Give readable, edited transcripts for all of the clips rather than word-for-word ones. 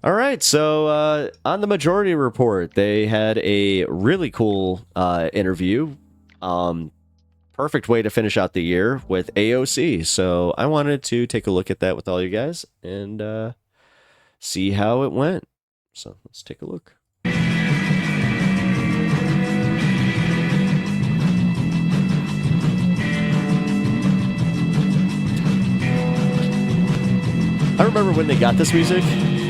All right, so on the Majority Report, they had a really cool interview. Perfect way to finish out the year with AOC. So I wanted to take a look at that with all you guys and see how it went. So let's take a look. I remember when they got this music.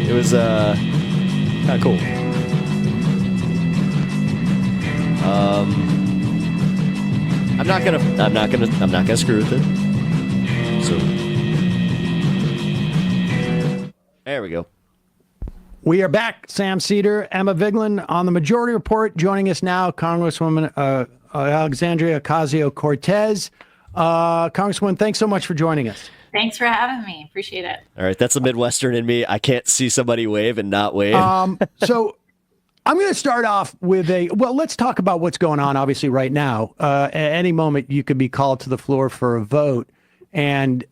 It was kind of cool. I'm not gonna screw with it. So there we go. We are back. Sam Cedar, Emma Vigeland on the Majority Report. Joining us now, Congresswoman Alexandria-Ocasio-Cortez. Congresswoman, thanks so much for joining us. Thanks for having me. Appreciate it. All right, that's the Midwestern in me. I can't see somebody wave and not wave. So I'm going to start off with let's talk about what's going on, obviously, right now. At any moment, you could be called to the floor for a vote. And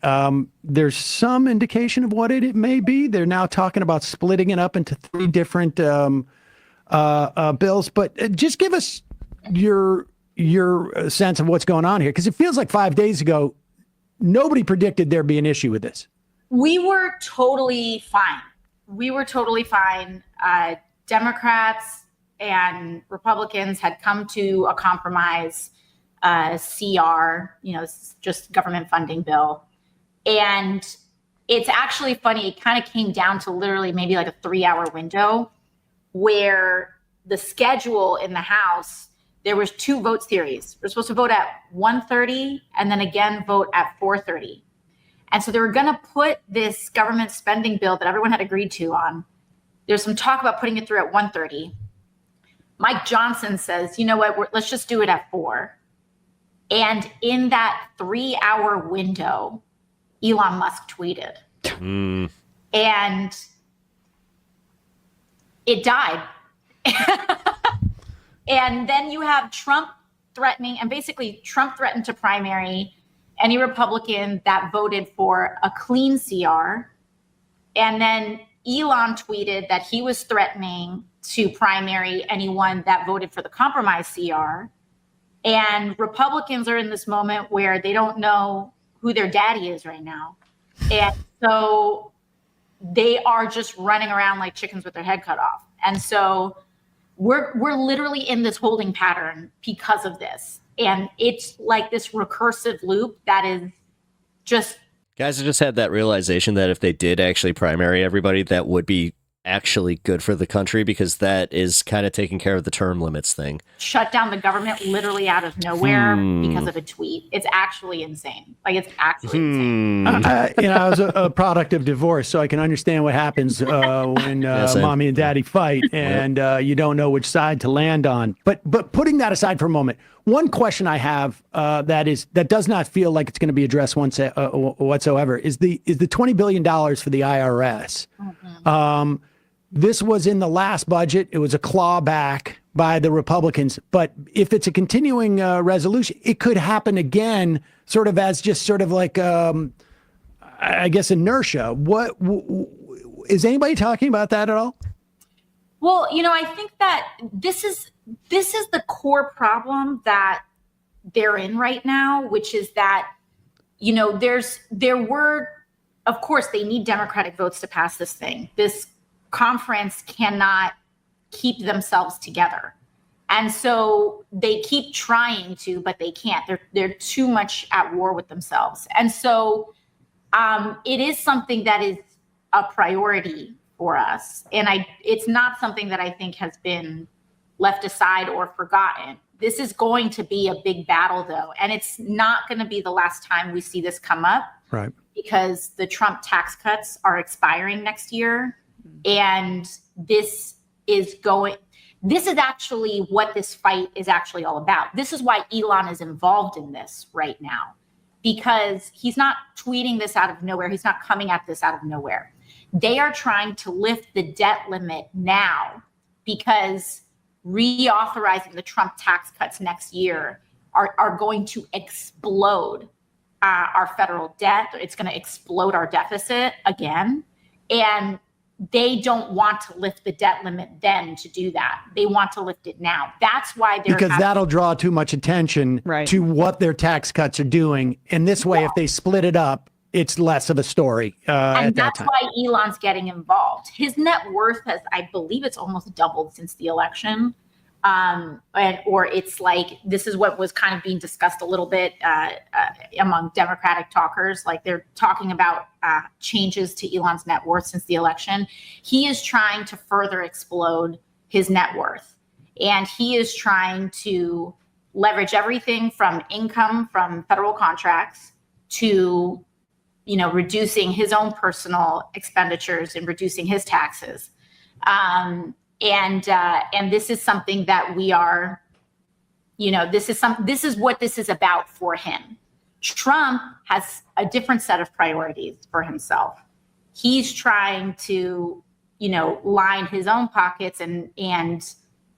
there's some indication of what it may be. They're now talking about splitting it up into 3 different bills. But just give us your sense of what's going on here, because it feels like 5 days ago, nobody predicted there'd be an issue with this. We were totally fine. Democrats and Republicans had come to a compromise, CR, just government funding bill. And it's actually funny. It kind of came down to literally maybe like a 3-hour window where the schedule in the House, there was 2 vote series. We're supposed to vote at 1:30 and then again vote at 4:30. And so they were going to put this government spending bill that everyone had agreed to on. There's some talk about putting it through at 1:30. Mike Johnson says, you know what, let's just do it at 4. And in that 3-hour window, Elon Musk tweeted. And it died. And then you have Trump threatening, and basically Trump threatened to primary any Republican that voted for a clean CR. And then Elon tweeted that he was threatening to primary anyone that voted for the compromise CR. And Republicans are in this moment where they don't know who their daddy is right now. And so they are just running around like chickens with their head cut off. And so we're literally in this holding pattern because of this. And it's like this recursive loop that is just... Guys, I just had that realization that if they did actually primary everybody, that would be actually good for the country, because that is kind of taking care of the term limits thing. Shut down the government literally out of nowhere because of a tweet. It's actually insane. Like, it's actually insane. I was a product of divorce, so I can understand what happens when mommy and daddy fight and you don't know which side to land on. But putting that aside for a moment, one question I have that does not feel like it's going to be addressed whatsoever is the $20 billion for the IRS. Mm-hmm. This was in the last budget. It was a clawback by the Republicans. But if it's a continuing resolution, it could happen again, sort of as just sort of like, I guess, inertia. What is anybody talking about that at all? Well, I think that this is the core problem that they're in right now, which is that, of course, they need Democratic votes to pass this thing. This conference cannot keep themselves together. And so they keep trying to, but they can't. They're too much at war with themselves. And so it is something that is a priority for us. And it's not something that I think has been left aside or forgotten. This is going to be a big battle, though. And it's not going to be the last time we see this come up. Right. Because the Trump tax cuts are expiring next year. And this is actually what this fight is actually all about. This is why Elon is involved in this right now, because he's not tweeting this out of nowhere. He's not coming at this out of nowhere. They are trying to lift the debt limit now because reauthorizing the Trump tax cuts next year are going to explode our federal debt. It's going to explode our deficit again. And they don't want to lift the debt limit then to do that. They want to lift it now. That's why they're because that'll draw too much attention to what their tax cuts are doing. And this way, if they split it up, it's less of a story and at that that's time. why Elon's getting involved. His net worth has, I believe it's almost doubled since the election. Or it's like, this is what was kind of being discussed a little bit among Democratic talkers. Like they're talking about changes to Elon's net worth since the election. He is trying to further explode his net worth. And he is trying to leverage everything from income from federal contracts to, reducing his own personal expenditures and reducing his taxes. And this is something that we are, this is what this is about for him. Trump has a different set of priorities for himself. He's trying to, line his own pockets and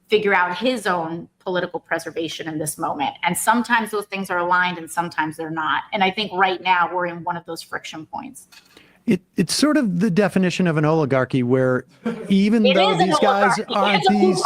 figure out his own political preservation in this moment. And sometimes those things are aligned and sometimes they're not. And I think right now we're in one of those friction points. It's sort of the definition of an oligarchy where even though these guys aren't these,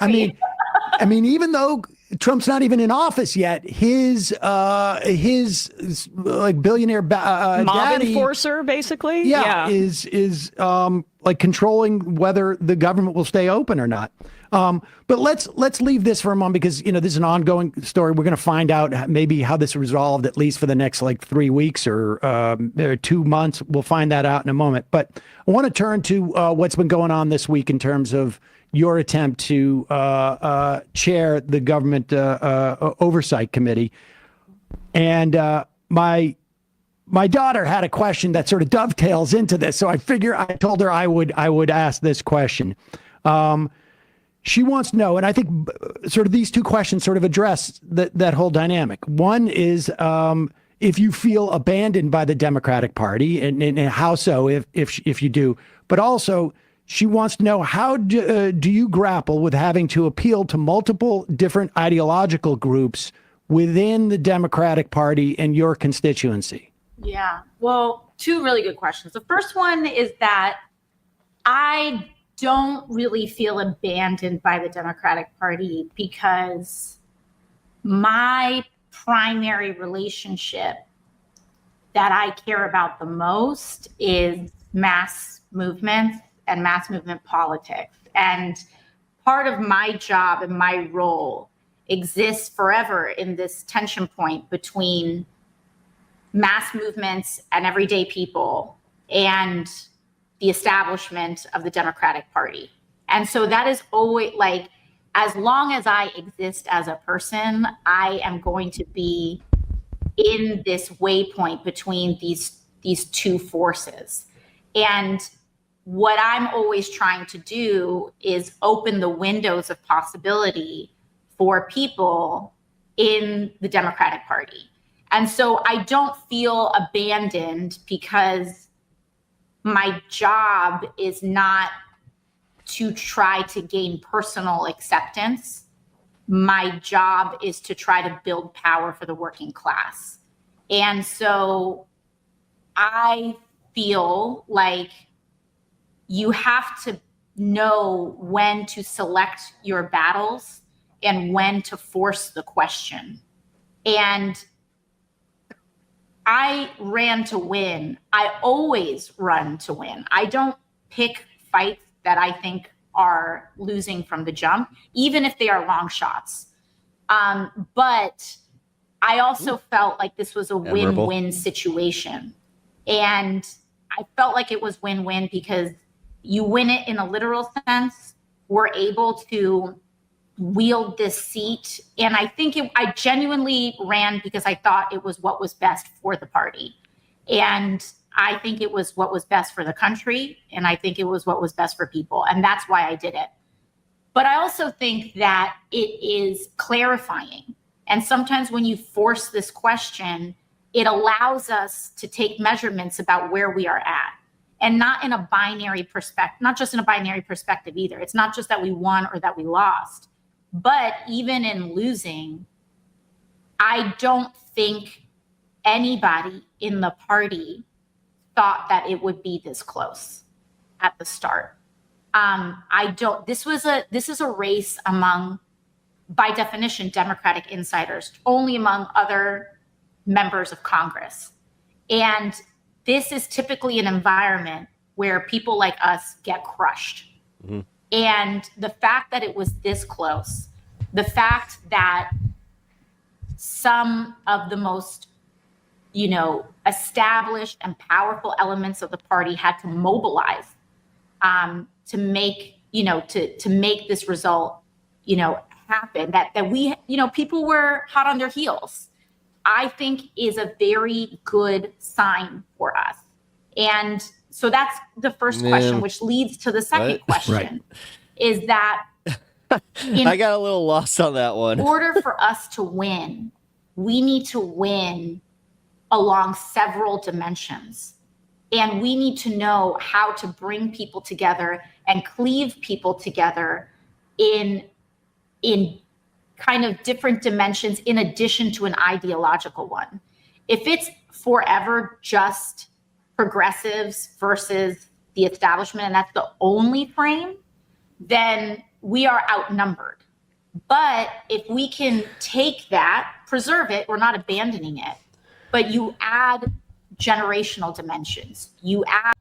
I mean, even though Trump's not even in office yet, his like billionaire mob daddy, enforcer, basically, is like controlling whether the government will stay open or not. But let's leave this for a moment because this is an ongoing story. We're going to find out maybe how this is resolved at least for the next 3 weeks or 2 months. We'll find that out in a moment. But I want to turn to what's been going on this week in terms of your attempt to chair the government oversight committee. And my daughter had a question that sort of dovetails into this. So I told her I would ask this question. She wants to know, and I think sort of these two questions sort of address that whole dynamic. One is if you feel abandoned by the Democratic Party, and how so if you do. But also, she wants to know, how do you grapple with having to appeal to multiple different ideological groups within the Democratic Party and your constituency? Yeah, well, two really good questions. The first one is that I don't really feel abandoned by the Democratic Party because my primary relationship that I care about the most is mass movements and mass movement politics. And part of my job and my role exists forever in this tension point between mass movements and everyday people and the establishment of the Democratic Party. And so that is always as long as I exist as a person, I am going to be in this waypoint between these two forces. And what I'm always trying to do is open the windows of possibility for people in the Democratic Party. And so I don't feel abandoned because my job is not to try to gain personal acceptance. My job is to try to build power for the working class. And so I feel like you have to know when to select your battles and when to force the question. And I ran to win. I always run to win. I don't pick fights that I think are losing from the jump, even if they are long shots. But I also felt like this was a win-win situation. And I felt like it was win-win because you win it in a literal sense. We're able to wield this seat. And I think I genuinely ran because I thought it was what was best for the party. And I think it was what was best for the country. And I think it was what was best for people. And that's why I did it. But I also think that it is clarifying. And sometimes when you force this question, it allows us to take measurements about where we are at. And not in a binary perspective, not just in a binary perspective either. It's not just that we won or that we lost. But even in losing, I don't think anybody in the party thought that it would be this close. at the start. This is a race among, by definition, Democratic insiders, only among other members of Congress. And this is typically an environment where people like us get crushed. Mm-hmm. And the fact that it was this close, the fact that some of the most, established and powerful elements of the party had to mobilize to make, to make this result, happen, that we, people were hot on their heels, I think is a very good sign for us. And so that's the first question, which leads to the second question, is that I got a little lost on that one. In order for us to win, we need to win along several dimensions. And we need to know how to bring people together and cleave people together in kind of different dimensions in addition to an ideological one. If it's forever just progressives versus the establishment, and that's the only frame, then we are outnumbered. But if we can take that, preserve it, we're not abandoning it, but you add generational dimensions. You add.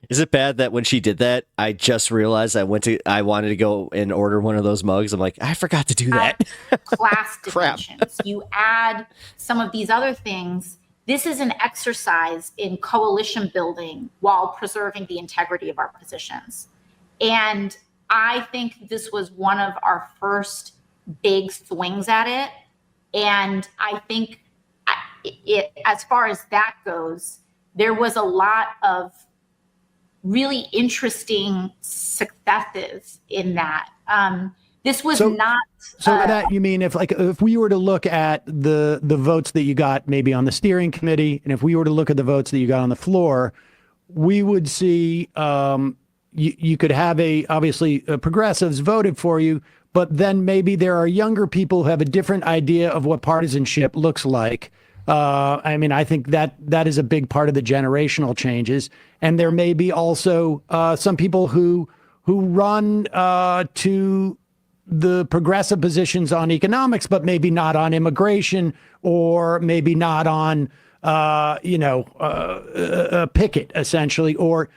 Is it bad that when she did that, I just realized I wanted to go and order one of those mugs? I'm like, I forgot to do that. Class dimensions. You add some of these other things. This is an exercise in coalition building while preserving the integrity of our positions. And I think this was one of our first big swings at it. And I think as far as that goes, there was a lot of really interesting successes in that. This was not. So that you mean if we were to look at the votes that you got maybe on the steering committee, and if we were to look at the votes that you got on the floor, we would see you could have obviously progressives voted for you, but then maybe there are younger people who have a different idea of what partisanship looks like. I think that is a big part of the generational changes. And there may be also some people who run to the progressive positions on economics, but maybe not on immigration, or maybe not on, Pickett, essentially. Or,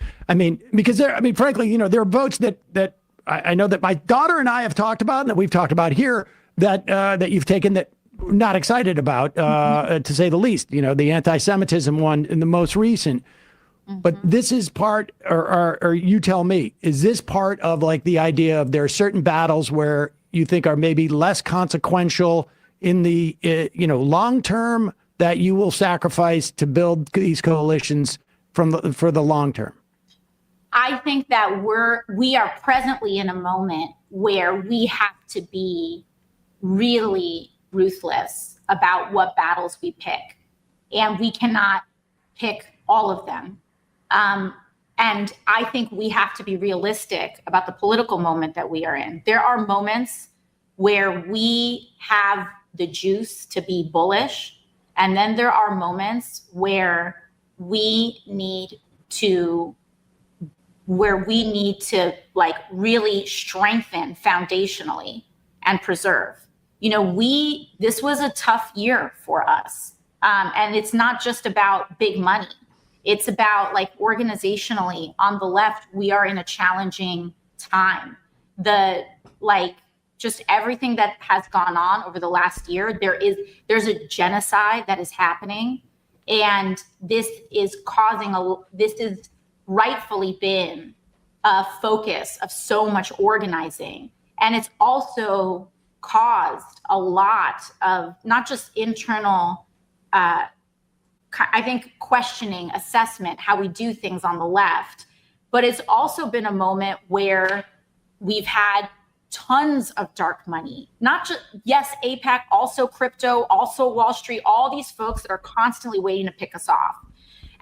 because frankly, there are votes that I know that my daughter and I have talked about, and that we've talked about here, that you've taken that we're not excited about, to say the least, the anti-Semitism one in the most recent. Mm-hmm. But this is part, or you tell me, is this part of like the idea of there are certain battles where you think are maybe less consequential in the, long term, that you will sacrifice to build these coalitions for the long term? I think that we are presently in a moment where we have to be really ruthless about what battles we pick, and we cannot pick all of them. And I think we have to be realistic about the political moment that we are in. There are moments where we have the juice to be bullish, and then there are moments where we need to like really strengthen foundationally and preserve. This was a tough year for us. And it's not just about big money. It's about like organizationally on the left, we are in a challenging time. Just everything that has gone on over the last year, there's a genocide that is happening. And this is rightfully been a focus of so much organizing. And it's also caused a lot of not just internal, I think, questioning, assessment, how we do things on the left, but it's also been a moment where we've had tons of dark money, not just, yes, APAC, also crypto, also Wall Street, all these folks that are constantly waiting to pick us off.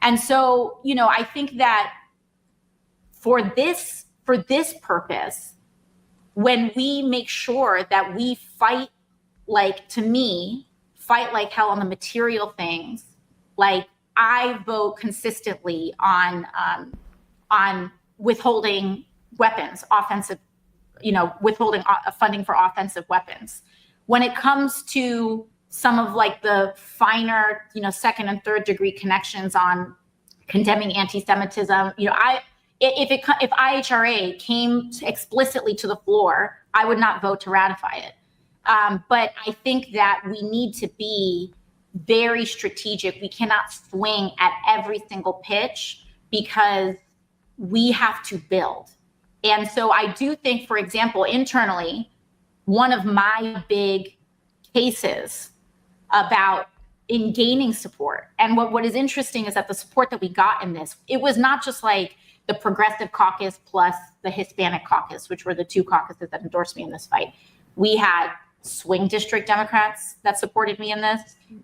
And so, I think that for this purpose, when we make sure that we fight like hell on the material things, like I vote consistently on withholding weapons, offensive, withholding funding for offensive weapons. When it comes to some of like the finer, second and third degree connections on condemning anti-Semitism, if IHRA came explicitly to the floor, I would not vote to ratify it. But I think that we need to be very strategic. We cannot swing at every single pitch because we have to build. And so I do think, for example, internally, one of my big cases about in gaining support, and what is interesting is that the support that we got in this, it was not just like the Progressive Caucus plus the Hispanic Caucus, which were the two caucuses that endorsed me in this fight. We had swing district Democrats that supported me in this.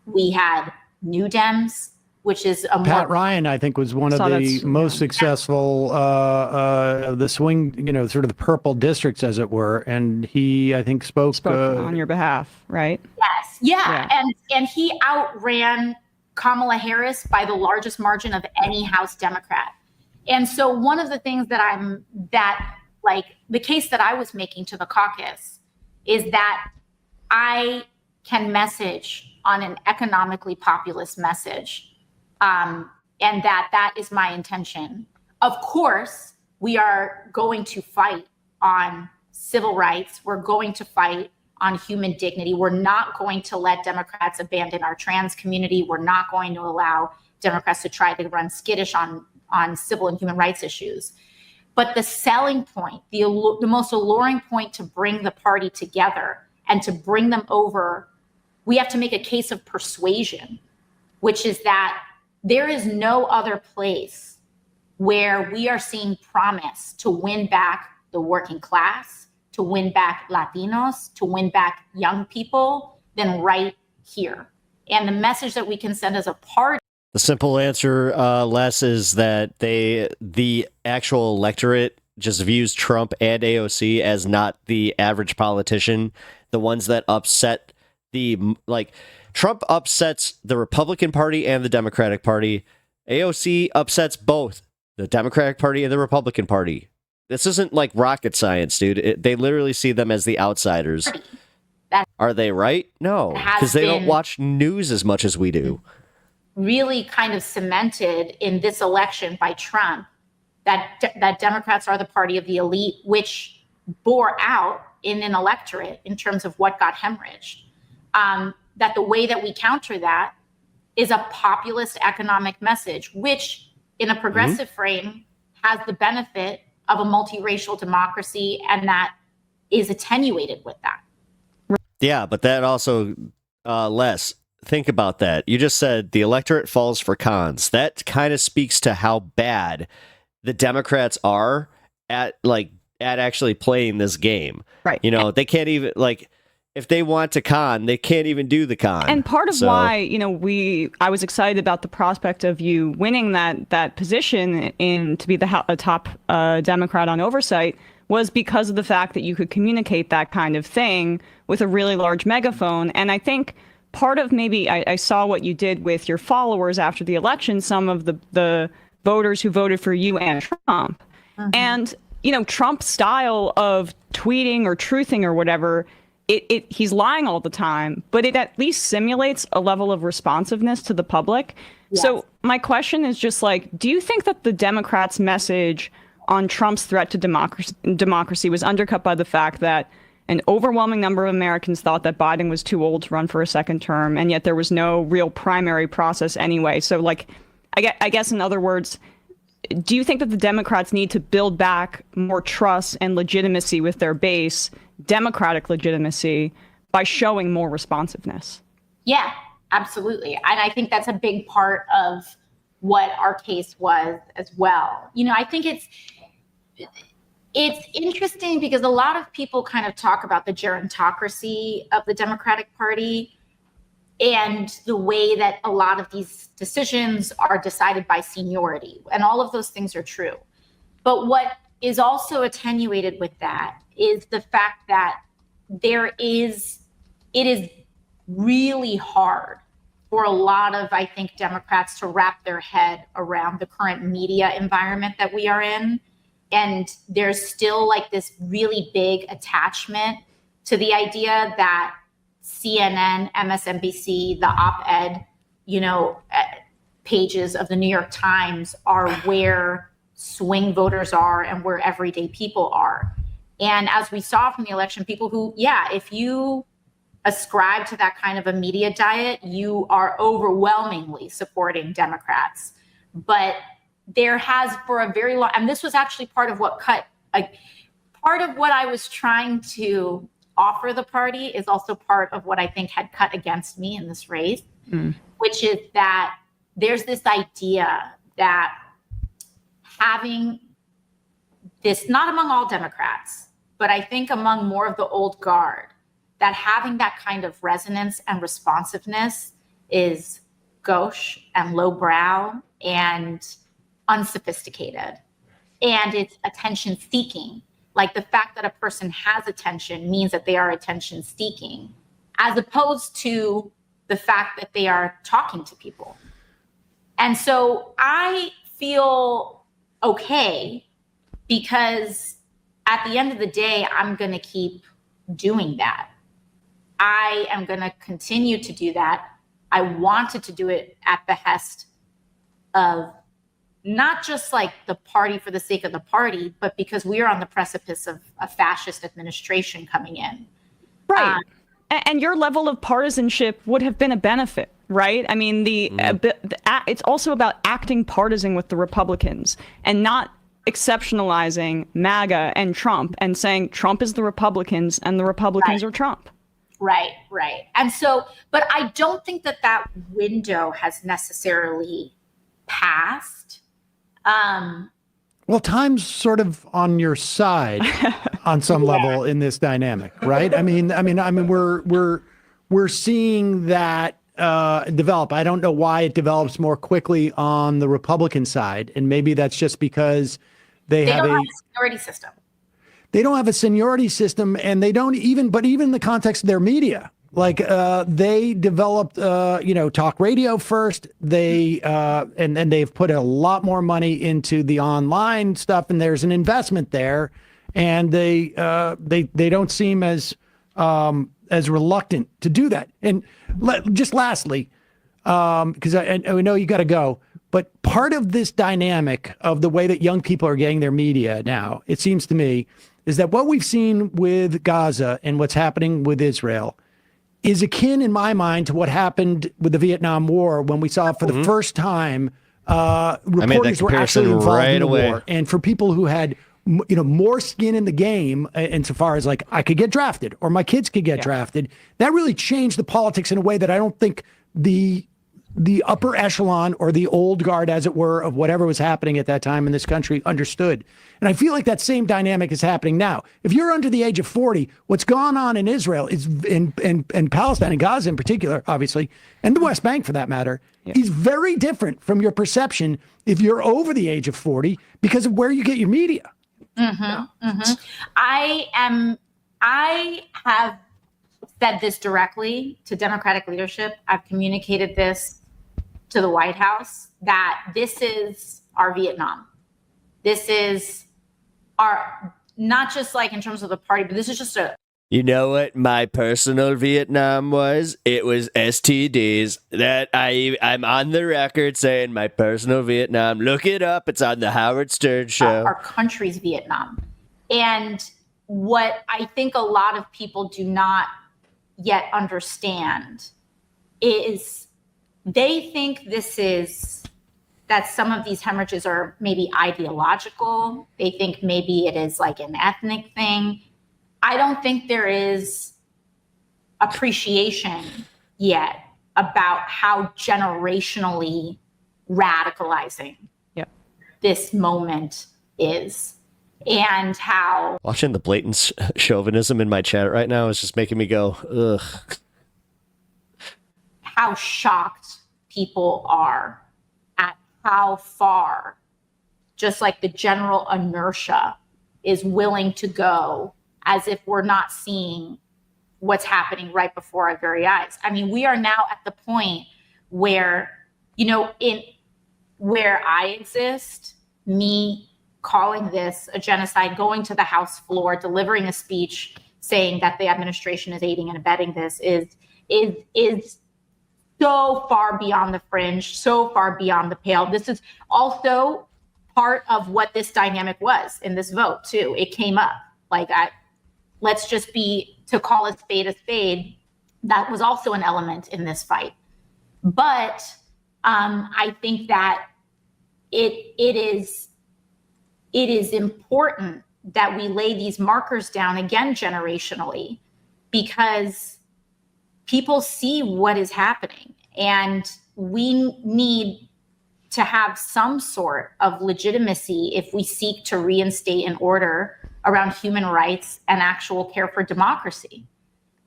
We had New Dems, which is a Pat Ryan, I think, was one of the most successful of the swing, sort of the purple districts, as it were. And he, I think, spoke on your behalf, right? Yes, yeah. And he outran Kamala Harris by the largest margin of any House Democrat. And so one of the things that the case that I was making to the caucus is that I can message on an economically populist message. And that is my intention. Of course, we are going to fight on civil rights. We're going to fight on human dignity. We're not going to let Democrats abandon our trans community. We're not going to allow Democrats to try to run skittish on civil and human rights issues. But the selling point, the most alluring point to bring the party together and to bring them over, we have to make a case of persuasion, which is that there is no other place where we are seeing promise to win back the working class, to win back Latinos, to win back young people than right here. And the message that we can send as a party. The simple answer, Les, is that the actual electorate just views Trump and AOC as not the average politician, the ones that upset Trump upsets the Republican Party and the Democratic Party. AOC upsets both the Democratic Party and the Republican Party. This isn't like rocket science, dude. They literally see them as the outsiders. Are they right? No, because they don't watch news as much as we do. Really kind of cemented in this election by Trump that Democrats are the party of the elite, which bore out in an electorate in terms of what got hemorrhaged. That the way that we counter that is a populist economic message, which in a progressive frame has the benefit of a multiracial democracy, and that is attenuated with that. Yeah, but that also, Les, think about that. You just said the electorate falls for cons. That kind of speaks to how bad the Democrats are at actually playing this game. Right. They can't even if they want to con, they can't even do the con. And part of why, I was excited about the prospect of you winning that position to be a top Democrat on oversight was because of the fact that you could communicate that kind of thing with a really large megaphone. And I think part of maybe I saw what you did with your followers after the election, some of the voters who voted for you and Trump. And, Trump's style of tweeting or truthing or whatever, he's lying all the time, but it at least simulates a level of responsiveness to the public. Yes. So my question is just do you think that the Democrats' message on Trump's threat to democracy was undercut by the fact that an overwhelming number of Americans thought that Biden was too old to run for a second term, and yet there was no real primary process anyway? So I guess in other words, do you think that the Democrats need to build back more trust and legitimacy with their base, democratic legitimacy, by showing more responsiveness? Yeah, absolutely. And I think that's a big part of what our case was as well. I think it's interesting because a lot of people kind of talk about the gerontocracy of the Democratic Party and the way that a lot of these decisions are decided by seniority. And all of those things are true. But what is also attenuated with that is the fact that it is really hard for a lot of, I think, Democrats to wrap their head around the current media environment that we are in, And there's still like this really big attachment to the idea that CNN, MSNBC, the op-ed, pages of the New York Times are where swing voters are and where everyday people are. And as we saw from the election, people who, if you ascribe to that kind of a media diet, you are overwhelmingly supporting Democrats. But there has for a very long, and this was actually part of what part of what I was trying to offer the party is also part of what I think had cut against me in this race, which is that there's this idea that having this, not among all Democrats, but I think among more of the old guard, that having that kind of resonance and responsiveness is gauche and lowbrow and unsophisticated. And it's attention seeking. Like the fact that a person has attention means that they are attention seeking, as opposed to the fact that they are talking to people. And so I feel okay because at the end of the day, I'm going to keep doing that. I am going to continue to do that. I wanted to do it at the behest of not just like the party for the sake of the party, but because we are on the precipice of a fascist administration coming in. Right. And your level of partisanship would have been a benefit, right? I mean, it's also about acting partisan with the Republicans and not exceptionalizing MAGA and Trump and saying Trump is the Republicans and the Republicans are Trump. Right. And so, but I don't think that window has necessarily passed. Well, time's sort of on your side on some level in this dynamic, right? I mean, we're seeing that develop. I don't know why it develops more quickly on the Republican side, and maybe that's just because they have a seniority system. They don't have a seniority system, and they don't even. But even in the context of their media, like they developed, talk radio first. They and they've put a lot more money into the online stuff, and there's an investment there, and they don't seem as reluctant to do that. And just lastly, because I know you got to go, but part of this dynamic of the way that young people are getting their media now, it seems to me, is that what we've seen with Gaza and what's happening with Israel is akin, in my mind, to what happened with the Vietnam War when we saw for the first time reporters were actually involved in the war. And for people who had more skin in the game, insofar as like I could get drafted or my kids could get drafted, that really changed the politics in a way that I don't think the upper echelon or the old guard, as it were, of whatever was happening at that time in this country understood. And I feel like that same dynamic is happening now. If you're under the age of 40, what's gone on in Israel is in Palestine and Gaza in particular, obviously, and the West Bank for that matter, is very different from your perception if you're over the age of 40 because of where you get your media. I have said this directly to Democratic leadership. I've communicated this to the White House, that this is our Vietnam. This is our, not just like in terms of the party, but this is just a... You know what my personal Vietnam was? It was STDs. That I'm on the record saying my personal Vietnam. Look it up. It's on the Howard Stern show. Our country's Vietnam. And what I think a lot of people do not yet understand is they think that some of these hemorrhages are maybe ideological. They think maybe it is like an ethnic thing. I don't think there is appreciation yet about how generationally radicalizing this moment is, and how... Watching the blatant chauvinism in my chat right now is just making me go, ugh. How shocked people are at how far just like the general inertia is willing to go, as if we're not seeing what's happening right before our very eyes. I mean, we are now at the point where, in where I exist, me calling this a genocide, going to the House floor, delivering a speech saying that the administration is aiding and abetting this is so far beyond the fringe, so far beyond the pale. This is also part of what this dynamic was in this vote too. It came up like, let's just be, to call a spade, that was also an element in this fight. But I think that it is important that we lay these markers down again generationally, because people see what is happening, and we need to have some sort of legitimacy if we seek to reinstate an order around human rights and actual care for democracy.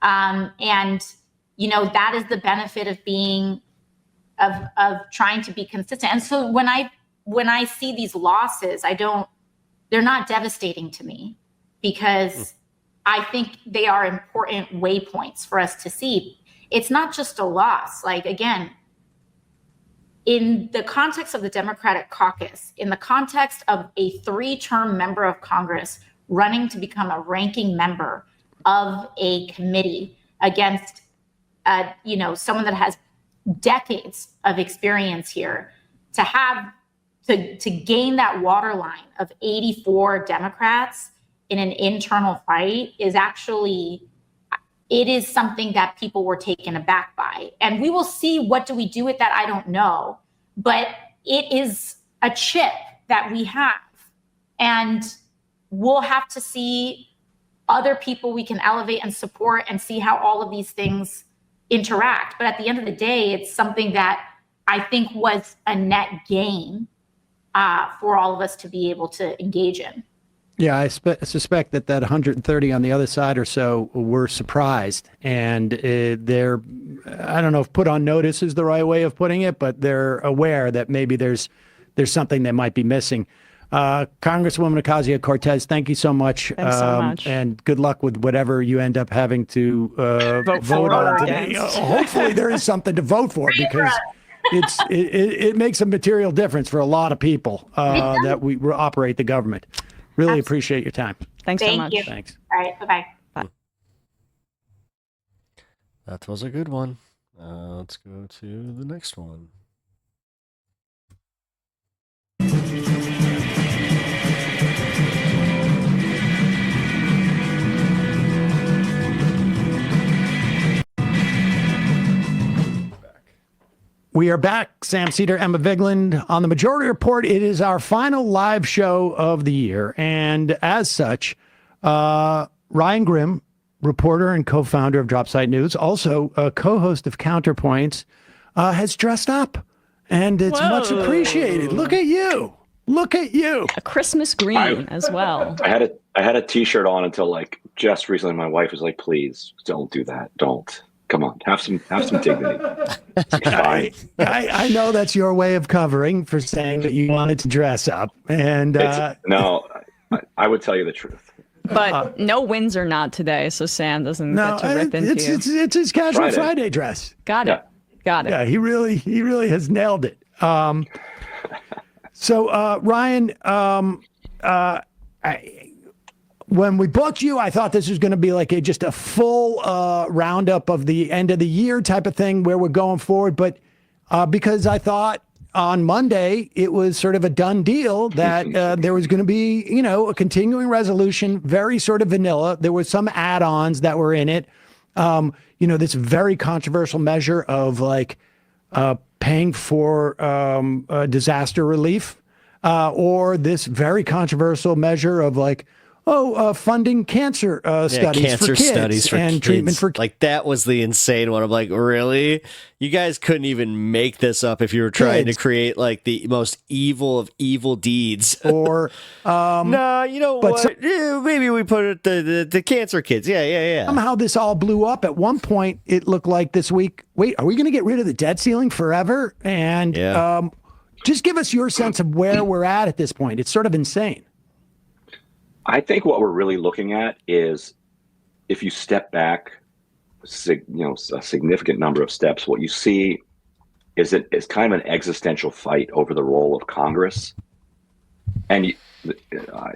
And that is the benefit of being of trying to be consistent. And so when I see these losses, they're not devastating to me, because I think they are important waypoints for us to see. It's not just a loss. Like, again, in the context of the Democratic caucus, in the context of a 3-term member of Congress running to become a ranking member of a committee against, someone that has decades of experience here, to gain that waterline of 84 Democrats in an internal fight it is something that people were taken aback by. And we will see, what do we do with that? I don't know. But it is a chip that we have. And we'll have to see other people we can elevate and support and see how all of these things interact. But at the end of the day, it's something that I think was a net gain for all of us to be able to engage in. Yeah, I suspect that 130 on the other side or so were surprised, and they're, I don't know if put on notice is the right way of putting it, but they're aware that maybe there's something they might be missing. Congresswoman Ocasio-Cortez, thank you so much. Thanks so much. And good luck with whatever you end up having to vote on today. Hopefully there is something to vote for, because it makes a material difference for a lot of people that we operate the government. Really appreciate your time. Thanks so much. You. Thanks. All right. Bye-bye. That was a good one. Let's go to the next one. We are back. Sam Cedar, Emma Vigland on the Majority Report. It is our final live show of the year. And as such, Ryan Grim, reporter and co-founder of Dropsite News, also a co-host of Counterpoints, has dressed up. And it's much appreciated. Look at you. Look at you. A Christmas green as well. I had a t-shirt on until just recently. My wife was like, please don't do that. Don't. Come on, have some dignity. I know that's your way of covering for saying that you wanted to dress up. And no, I would tell you the truth. But no Windsor nod today, so Sam doesn't get to rip into you. It's his casual Friday dress. Got it. Yeah, he really has nailed it. So Ryan, when we booked you, I thought this was going to be like just a full roundup of the end of the year type of thing where we're going forward. But because I thought on Monday it was sort of a done deal that there was going to be, a continuing resolution, very sort of vanilla. There were some add-ons that were in it. This very controversial measure of paying for disaster relief, or this very controversial measure of funding cancer studies for kids and treatment for kids. That was the insane one. I'm like, really? You guys couldn't even make this up if you were trying to create the most evil of evil deeds. Or no, you know what? Maybe we put it the cancer kids. Yeah. Somehow this all blew up. At one point, it looked like this week. Wait, are we going to get rid of the debt ceiling forever? And just give us your sense of where we're at this point. It's sort of insane. I think what we're really looking at is, if you step back, a significant number of steps, what you see is kind of an existential fight over the role of Congress. And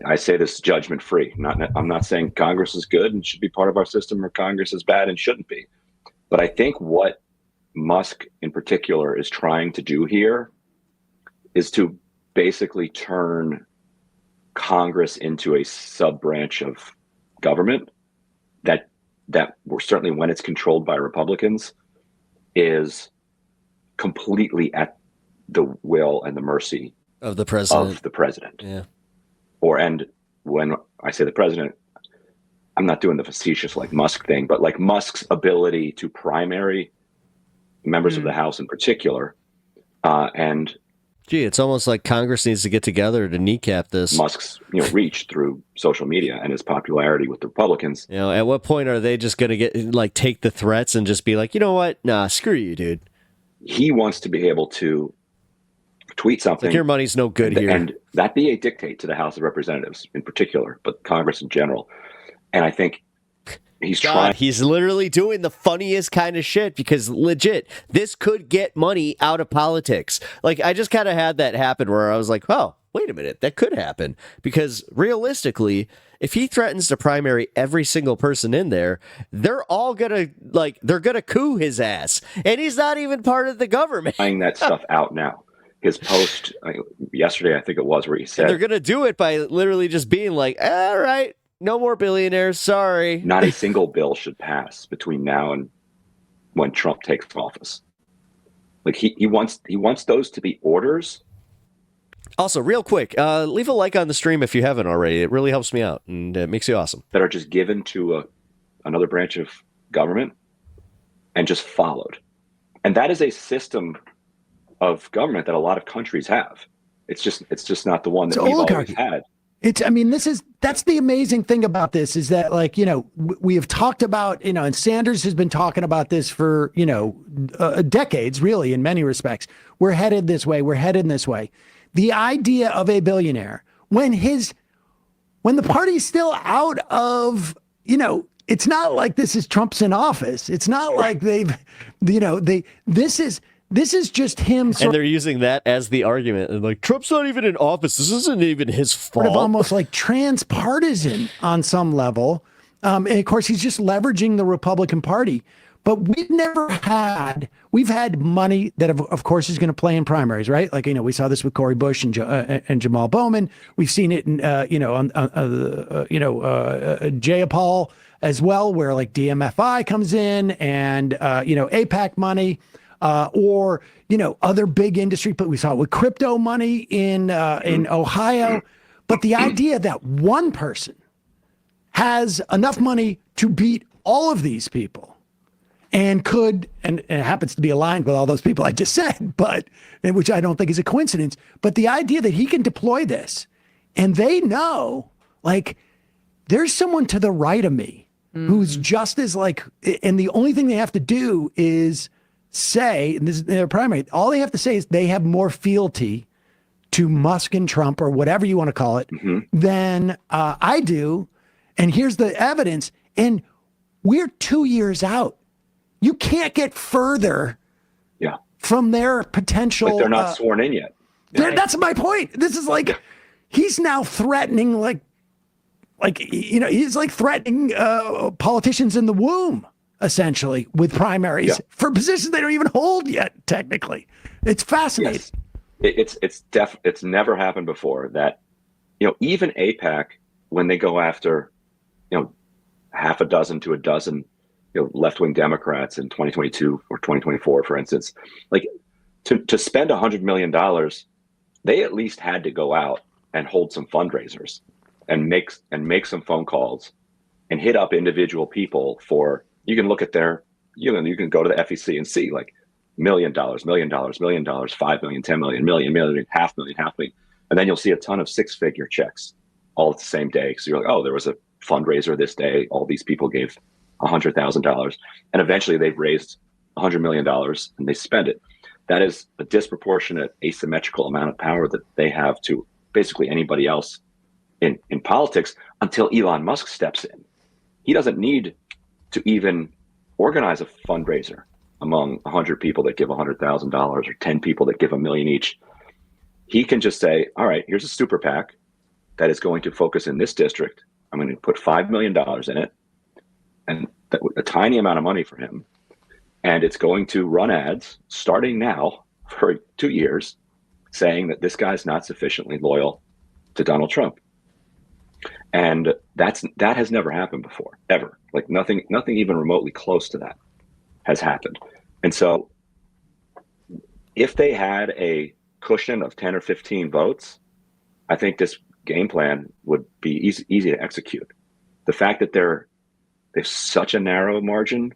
I say this judgment free. I'm not saying Congress is good and should be part of our system, or Congress is bad and shouldn't be. But I think what Musk in particular is trying to do here is to basically turn Congress into a sub branch of government that certainly when it's controlled by Republicans is completely at the will and the mercy of the president. Yeah. And when I say the president, I'm not doing the facetious like Musk thing, but like Musk's ability to primary members of the House in particular, and it's almost like Congress needs to get together to kneecap this. Musk's reach through social media and his popularity with the Republicans. At what point are they just going to take the threats and just be like, you know what? Nah, screw you, dude. He wants to be able to tweet something. Like your money's no good here. And that be a dictate to the House of Representatives in particular, but Congress in general. And I think he's literally doing the funniest kind of shit because legit, this could get money out of politics. Like I just kind of had that happen where I was like, oh, wait a minute, that could happen. Because realistically, if he threatens to primary every single person in there, they're all gonna they're gonna coup his ass. And he's not even part of the government. Finding that stuff out now. His post yesterday, I think it was, where he said they're gonna do it by literally just being like, all right, no more billionaires, sorry. Not a single bill should pass between now and when Trump takes office. Like he wants those to be orders. Also, real quick, leave a like on the stream if you haven't already. It really helps me out and it makes you awesome. That are just given to another branch of government and just followed. And that is a system of government that a lot of countries have. It's just not the one that we've always had. That's the amazing thing about this is that we have talked about, and Sanders has been talking about this for, decades, really, in many respects. We're headed this way. We're headed this way. The idea of a billionaire when the party's still out of, it's not like this is Trump's in office. It's not like this is just him. And they're using that as the argument. And like, Trump's not even in office. This isn't even his fault. Sort of almost like transpartisan on some level. And of course, he's just leveraging the Republican Party. But we've had money that, of course, is going to play in primaries, right? Like, we saw this with Cori Bush and Jamal Bowman. We've seen it in, Jayapal as well, where like DMFI comes in and, APAC money. Or other big industry, but we saw it with crypto money in Ohio. But the idea that one person has enough money to beat all of these people and it happens to be aligned with all those people I just said, which I don't think is a coincidence. But the idea that he can deploy this and they know, like, there's someone to the right of me who's just as and the only thing they have to do is say, and this is their primary, all they have to say is they have more fealty to Musk and Trump or whatever you want to call it than I do. And here's the evidence. And we're 2 years out. You can't get further from their potential. Like they're not sworn in yet. That's my point. This is like, he's now threatening he's like threatening politicians in the womb. Essentially, with primaries for positions they don't even hold yet. Technically, it's fascinating. Yes. It's never happened before that, even APAC, when they go after, half a dozen to a dozen, left-wing Democrats in 2022 or 2024, for instance, like to spend $100 million, they at least had to go out and hold some fundraisers and make some phone calls and hit up individual people for. You can look at you can go to the FEC and see like $1 million, $1 million, $1 million, 5 million, 10 million, million, half million. And then you'll see a ton of 6-figure checks all at the same day. So you're like, oh, there was a fundraiser this day. All these people gave $100,000. And eventually they've raised $100 million and they spend it. That is a disproportionate asymmetrical amount of power that they have to basically anybody else in politics until Elon Musk steps in. He doesn't need to even organize a fundraiser among 100 people that give $100,000 or 10 people that give $1 million each. He can just say, all right, here's a super PAC. that is going to focus in this district. I'm going to put $5 million in it, and a tiny amount of money for him. And it's going to run ads starting now for 2 years saying that this guy's not sufficiently loyal to Donald Trump. And that has never happened before, ever. Like nothing even remotely close to that has happened. And so if they had a cushion of 10 or 15 votes, I think this game plan would be easy to execute. The fact that there's such a narrow margin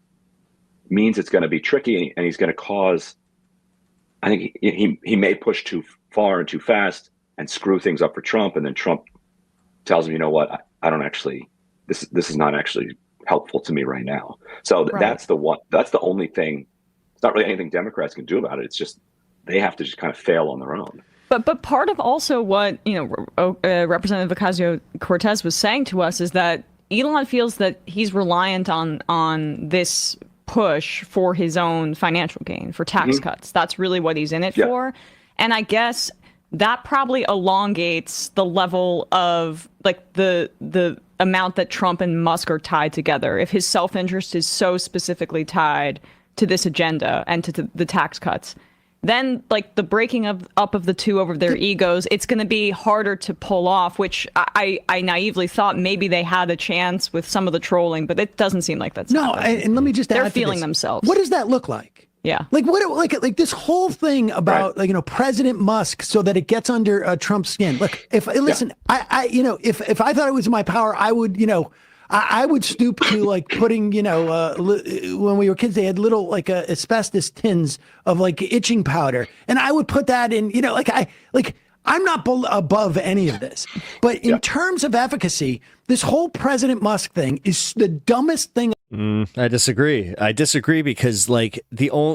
means it's going to be tricky, and he's going to cause, I think he may push too far and too fast and screw things up for Trump. And then Trump tells him, you know what, I don't actually, this is not actually helpful to me right now. So Right. that's the only thing. It's not really anything Democrats can do about it. It's just, they have to just kind of fail on their own. But part of also what Representative Ocasio-Cortez was saying to us is that Elon feels that he's reliant on this push for his own financial gain, for tax cuts. That's really what he's in it for. And I guess that probably elongates the level of like the amount that Trump and Musk are tied together. If his self-interest is so specifically tied to this agenda and to the tax cuts, then like the breaking up of the two over their egos, it's going to be harder to pull off, which I naively thought maybe they had a chance with some of the trolling, but it doesn't seem like that's happening. And let me just add They're to feeling this. themselves. What does that look like? Yeah. Like like this whole thing about Right. President Musk so that it gets under Trump's skin. Look, if if I thought it was in my power, I would I would stoop to like putting when we were kids they had little like asbestos tins of like itching powder, and I would put that in I'm not above any of this, but in terms of efficacy, this whole President Musk thing is the dumbest thing. I disagree. I disagree because like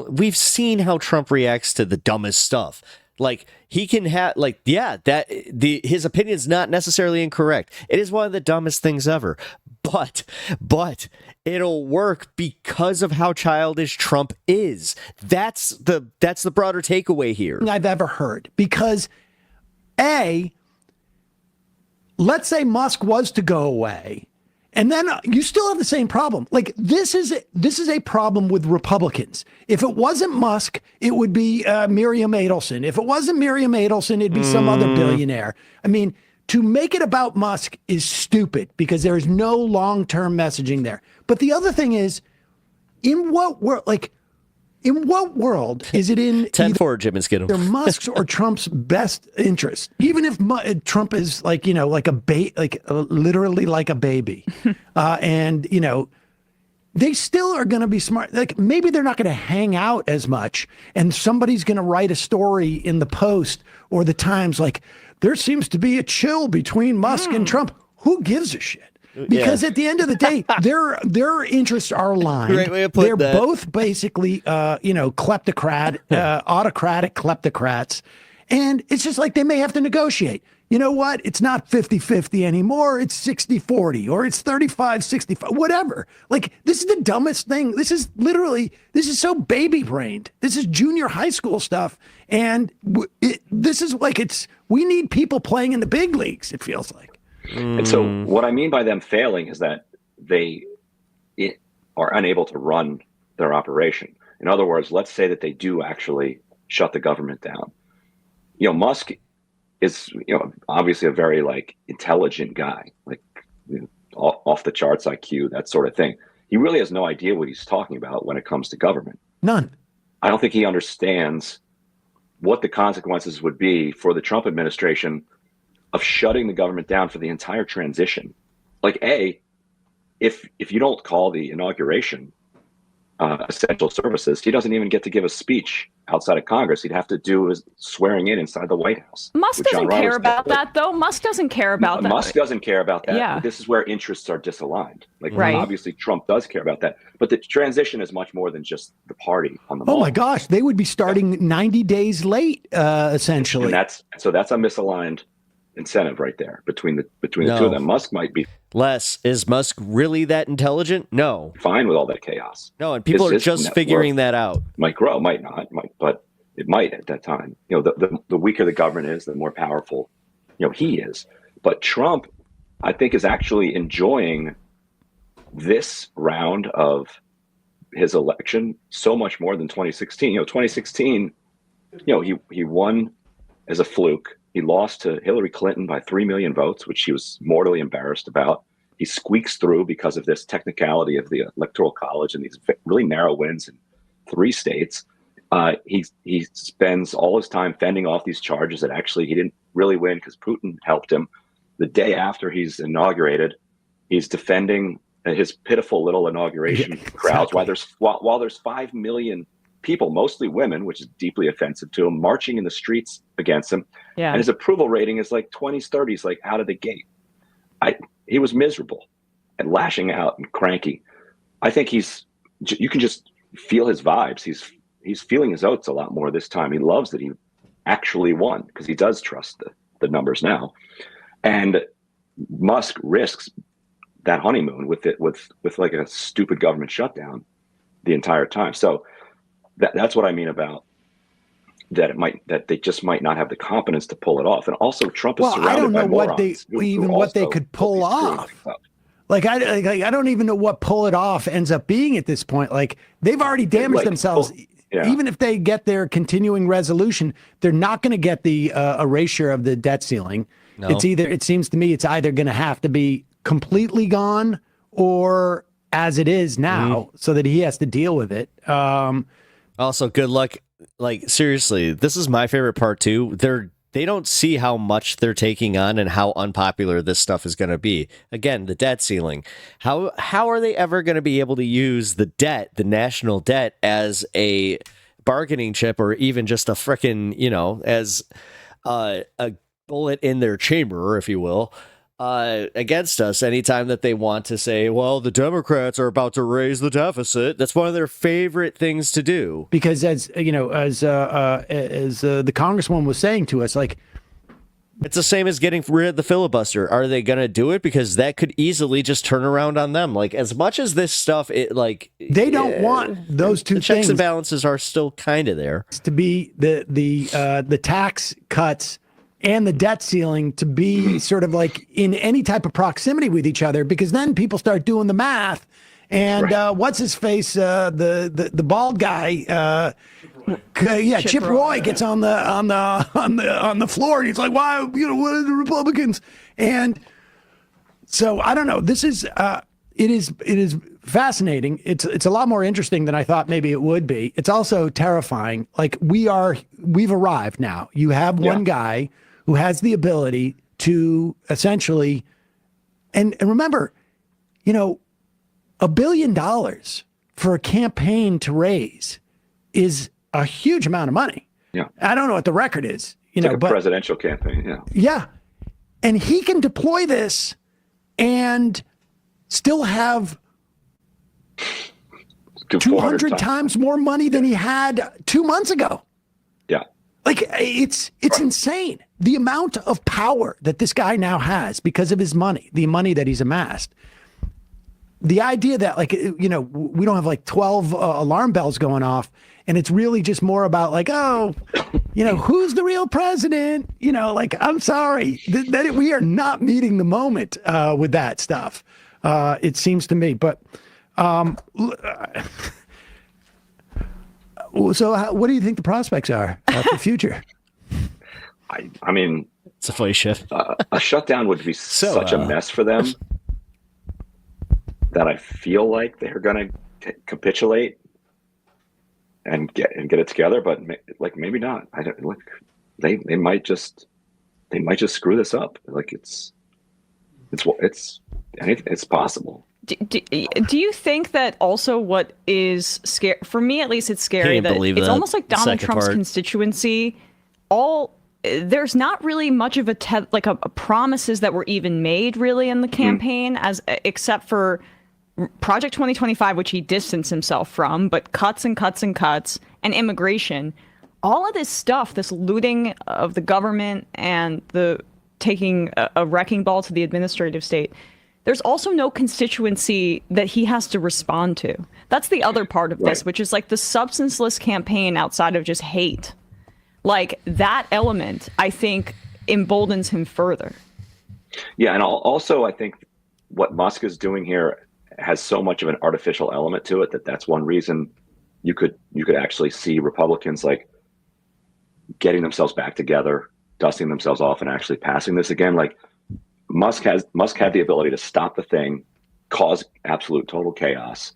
we've seen how Trump reacts to the dumbest stuff. Like he can have his opinion is not necessarily incorrect. It is one of the dumbest things ever, but it'll work because of how childish Trump is. That's the broader takeaway here. I've ever heard, because let's say Musk was to go away, and then you still have the same problem. Like this is a problem with Republicans. If it wasn't Musk, it would be Miriam Adelson. If it wasn't Miriam Adelson, it'd be some other billionaire. I mean, to make it about Musk is stupid because there is no long-term messaging there. But the other thing is, in what world is it in 10-4, Jim and Skidoo. either Musk's or Trump's best interest? Even if Trump is literally like a baby, and they still are going to be smart. Like maybe they're not going to hang out as much, and somebody's going to write a story in the Post or the Times like there seems to be a chill between Musk and Trump. Who gives a shit? Because at the end of the day, their interests are aligned. Great way of putting They're that. both basically, autocratic kleptocrats. And it's just like they may have to negotiate. You know what? It's not 50-50 anymore. It's 60-40 or it's 35-65, whatever. Like, this is the dumbest thing. This is so baby brained. This is junior high school stuff. And we need people playing in the big leagues, it feels like. And so what I mean by them failing is that they are unable to run their operation. In other words, let's say that they do actually shut the government down. Musk is, obviously a very intelligent guy, off the charts IQ, that sort of thing. He really has no idea what he's talking about when it comes to government. None. I don't think he understands what the consequences would be for the Trump administration of shutting the government down for the entire transition. If you don't call the inauguration essential services, he doesn't even get to give a speech outside of Congress. He'd have to do his swearing in inside the White House. Musk doesn't care about that, though. Musk doesn't care about that. Musk doesn't care about that. Yeah. But this is where interests are disaligned. Right. Obviously, Trump does care about that. But the transition is much more than just the party on the Oh mall. my gosh, they would be starting 90 days late, essentially. And that's a misaligned incentive right there between the two of them. Musk might be Is Musk really that intelligent? No. fine with all that chaos. No, and people are His just net figuring worth that out. might grow, might not, but it might at that time. The weaker the government is, the more powerful he is. But Trump, I think, is actually enjoying this round of his election so much more than 2016. 2016, he won as a fluke. He lost to Hillary Clinton by 3 million votes, which he was mortally embarrassed about. He squeaks through because of this technicality of the Electoral College and these really narrow wins in 3 states. He spends all his time fending off these charges that actually he didn't really win because Putin helped him. The day after he's inaugurated, he's defending his pitiful little inauguration crowds. While there's 5 million people, mostly women, which is deeply offensive to him, marching in the streets against him. Yeah. And his approval rating is like 20s, 30s, like out of the gate. He was miserable and lashing out and cranky. I think you can just feel his vibes. He's feeling his oats a lot more this time. He loves that he actually won because he does trust the numbers now. And Musk risks that honeymoon with like a stupid government shutdown the entire time. So that's what I mean about that they just might not have the competence to pull it off. And also Trump is surrounded by morons what they could pull off. Like I don't even know what pull it off ends up being at this point. Like they've already damaged themselves. Yeah. Even if they get their continuing resolution, they're not going to get the erasure of the debt ceiling. No. It seems to me it's either going to have to be completely gone or as it is now, so that he has to deal with it. Also, good luck. Like, seriously, this is my favorite part too. They don't see how much they're taking on and how unpopular this stuff is going to be. Again, the debt ceiling. How are they ever going to be able to use the debt, the national debt, as a bargaining chip or even just a frickin', as a bullet in their chamber, if you will, against us anytime that they want to say, well, the Democrats are about to raise the deficit. That's one of their favorite things to do. Because as the Congresswoman was saying to us, like, it's the same as getting rid of the filibuster. Are they going to do it? Because that could easily just turn around on them. Like, as much as this stuff, they don't want those two things. Checks and balances are still kind of there. To be the tax cuts and the debt ceiling to be sort of like in any type of proximity with each other, because then people start doing the math. And what's his face? The bald guy. Chip Roy gets on the floor, and he's like, "Why? What are the Republicans?" And so I don't know. This is it is fascinating. It's a lot more interesting than I thought maybe it would be. It's also terrifying. Like we've arrived now. You have one guy who has the ability to essentially, and remember, $1 billion for a campaign to raise is a huge amount of money. Yeah. I don't know what the record is, like a presidential campaign. Yeah. Yeah. And he can deploy this and still have 200 times more money than he had 2 months ago. Yeah. Like it's insane. The amount of power that this guy now has because of his money, the money that he's amassed. The idea that we don't have like 12 alarm bells going off, and it's really just more about like, who's the real president? I'm sorry that we are not meeting the moment with that stuff. It seems to me, but so what do you think the prospects are for the future? I mean, it's a funny shift. A shutdown would be such a mess for them that I feel like they're going to capitulate and get it together, but maybe not. I don't like they might just screw this up. Like it's possible. Do you think that also what is scary for me, at least, it's scary that it's almost like Donald Trump's constituency. There's not really much of a promises that were even made really in the campaign, except for Project 2025, which he distanced himself from, but cuts and cuts and cuts, and immigration. All of this stuff, this looting of the government and the taking a wrecking ball to the administrative state. There's also no constituency that he has to respond to. That's the other part of this, which is like the substanceless campaign outside of just hate. Like that element, I think, emboldens him further. Yeah, and also I think what Musk is doing here has so much of an artificial element to it that's one reason you could actually see Republicans like getting themselves back together, dusting themselves off, and actually passing this again. Like Musk had the ability to stop the thing, cause absolute total chaos,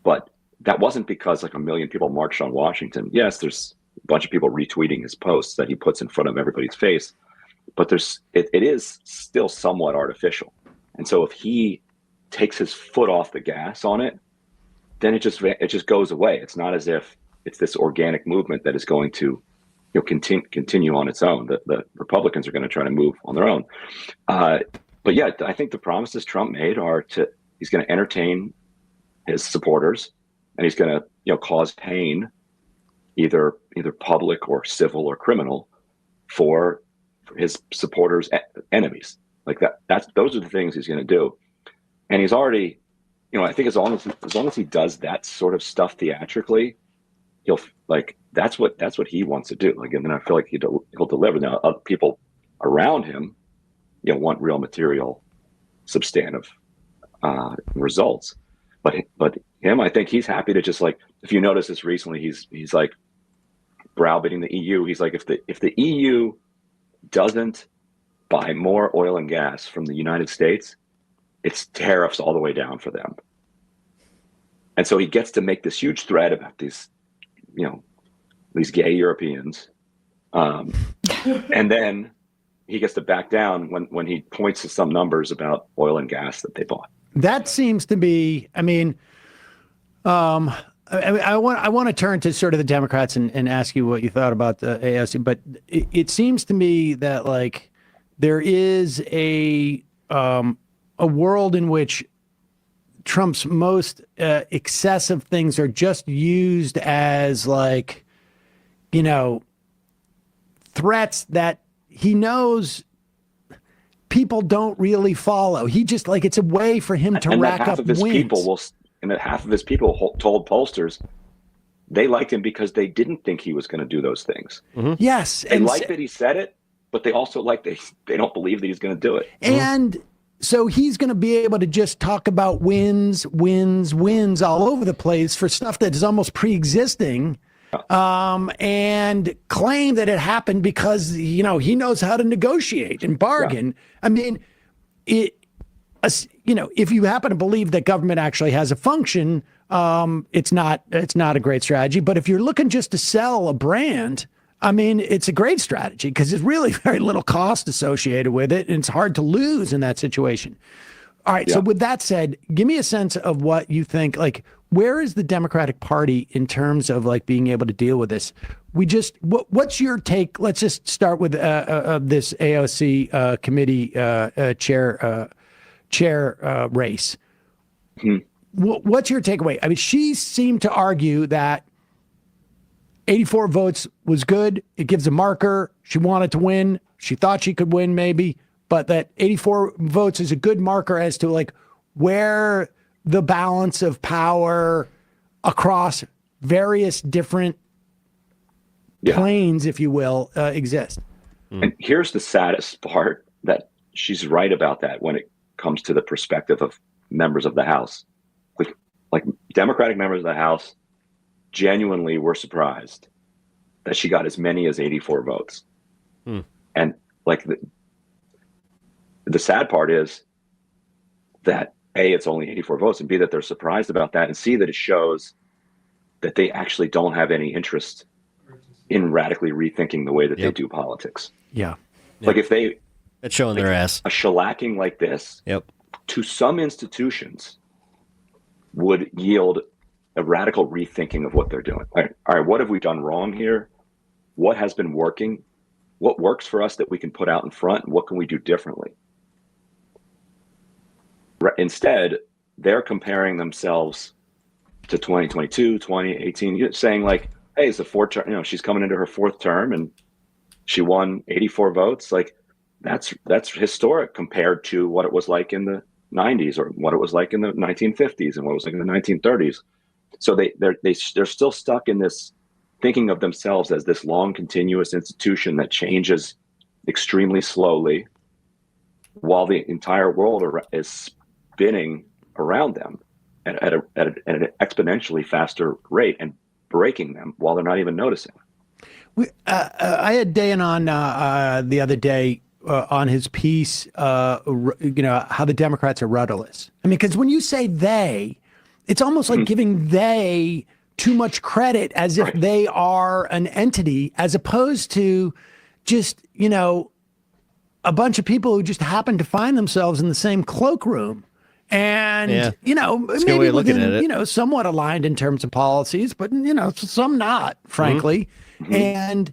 but that wasn't because like 1 million people marched on Washington. Yes, there's a bunch of people retweeting his posts that he puts in front of everybody's face, but it is still somewhat artificial. And so if he takes his foot off the gas on it, then it just goes away. It's not as if it's this organic movement that is going to continue on its own. The Republicans are going to try to move on their own. But yeah, I think the promises Trump made he's going to entertain his supporters, and he's going to cause pain, either public or civil or criminal, for his supporters' enemies. Like those are the things he's going to do. And he's already, I think as long as he does that sort of stuff theatrically, he'll that's what he wants to do. Like, and then I feel like he'll deliver. Now, other people around him, want real material, substantive results. But him, I think he's happy to just like, if you notice this recently, he's like browbeating the EU. He's like, if the EU doesn't buy more oil and gas from the United States, it's tariffs all the way down for them. And so he gets to make this huge threat about these gay Europeans. And then he gets to back down when he points to some numbers about oil and gas that they bought. That seems to be, I want to turn to sort of the Democrats and ask you what you thought about the AOC, but it seems to me that like there is a world in which Trump's most excessive things are just used as like, threats that he knows people don't really follow. He just like, it's a way for him to rack up wins. Half of his people told pollsters they liked him because they didn't think he was going to do those things. Mm-hmm. Yes. They liked that he said it, but they also they don't believe that he's going to do it. And so he's going to be able to just talk about wins all over the place for stuff that is almost pre-existing, and claim that it happened because, he knows how to negotiate and bargain. Yeah. I mean, if you happen to believe that government actually has a function, it's not a great strategy. But if you're looking just to sell a brand, I mean, it's a great strategy because there's really very little cost associated with it, and it's hard to lose in that situation. All right. Yeah. So with that said, give me a sense of what you think, like, where is the Democratic Party in terms of like being able to deal with this? What's your take? Let's just start with this AOC committee chair race. Hmm. What's your takeaway? I mean, she seemed to argue that 84 votes was good. It gives a marker. She wanted to win. She thought she could win maybe, but that 84 votes is a good marker as to like where the balance of power across various different planes, if you will, exist. And here's the saddest part, that she's right about that when it comes to the perspective of members of the House. Like Democratic members of the House genuinely were surprised that she got as many as 84 votes. Hmm. And like the sad part is that A, it's only 84 votes, and B, that they're surprised about that, and C, that it shows that they actually don't have any interest in radically rethinking the way that they do politics. Yeah. Like if they... It's showing their ass. A shellacking like this to some institutions would yield a radical rethinking of what they're doing. All right, what have we done wrong here? What has been working? What works for us that we can put out in front? And what can we do differently? Instead, they're comparing themselves to 2022, 2018, saying like, hey, it's the fourth term, she's coming into her fourth term and she won 84 votes. Like that's historic compared to what it was like in the 90s or what it was like in the 1950s and what it was like in the 1930s. So they're still stuck in this thinking of themselves as this long, continuous institution that changes extremely slowly, while the entire world is spinning around them at an exponentially faster rate and breaking them while they're not even noticing. I had Dan on the other day on his piece, how the Democrats are rudderless. I mean, because when you say they, it's almost like giving they too much credit as if they are an entity, as opposed to just, a bunch of people who just happen to find themselves in the same cloakroom. And, maybe within, somewhat aligned in terms of policies, but, some not, frankly. Mm-hmm. And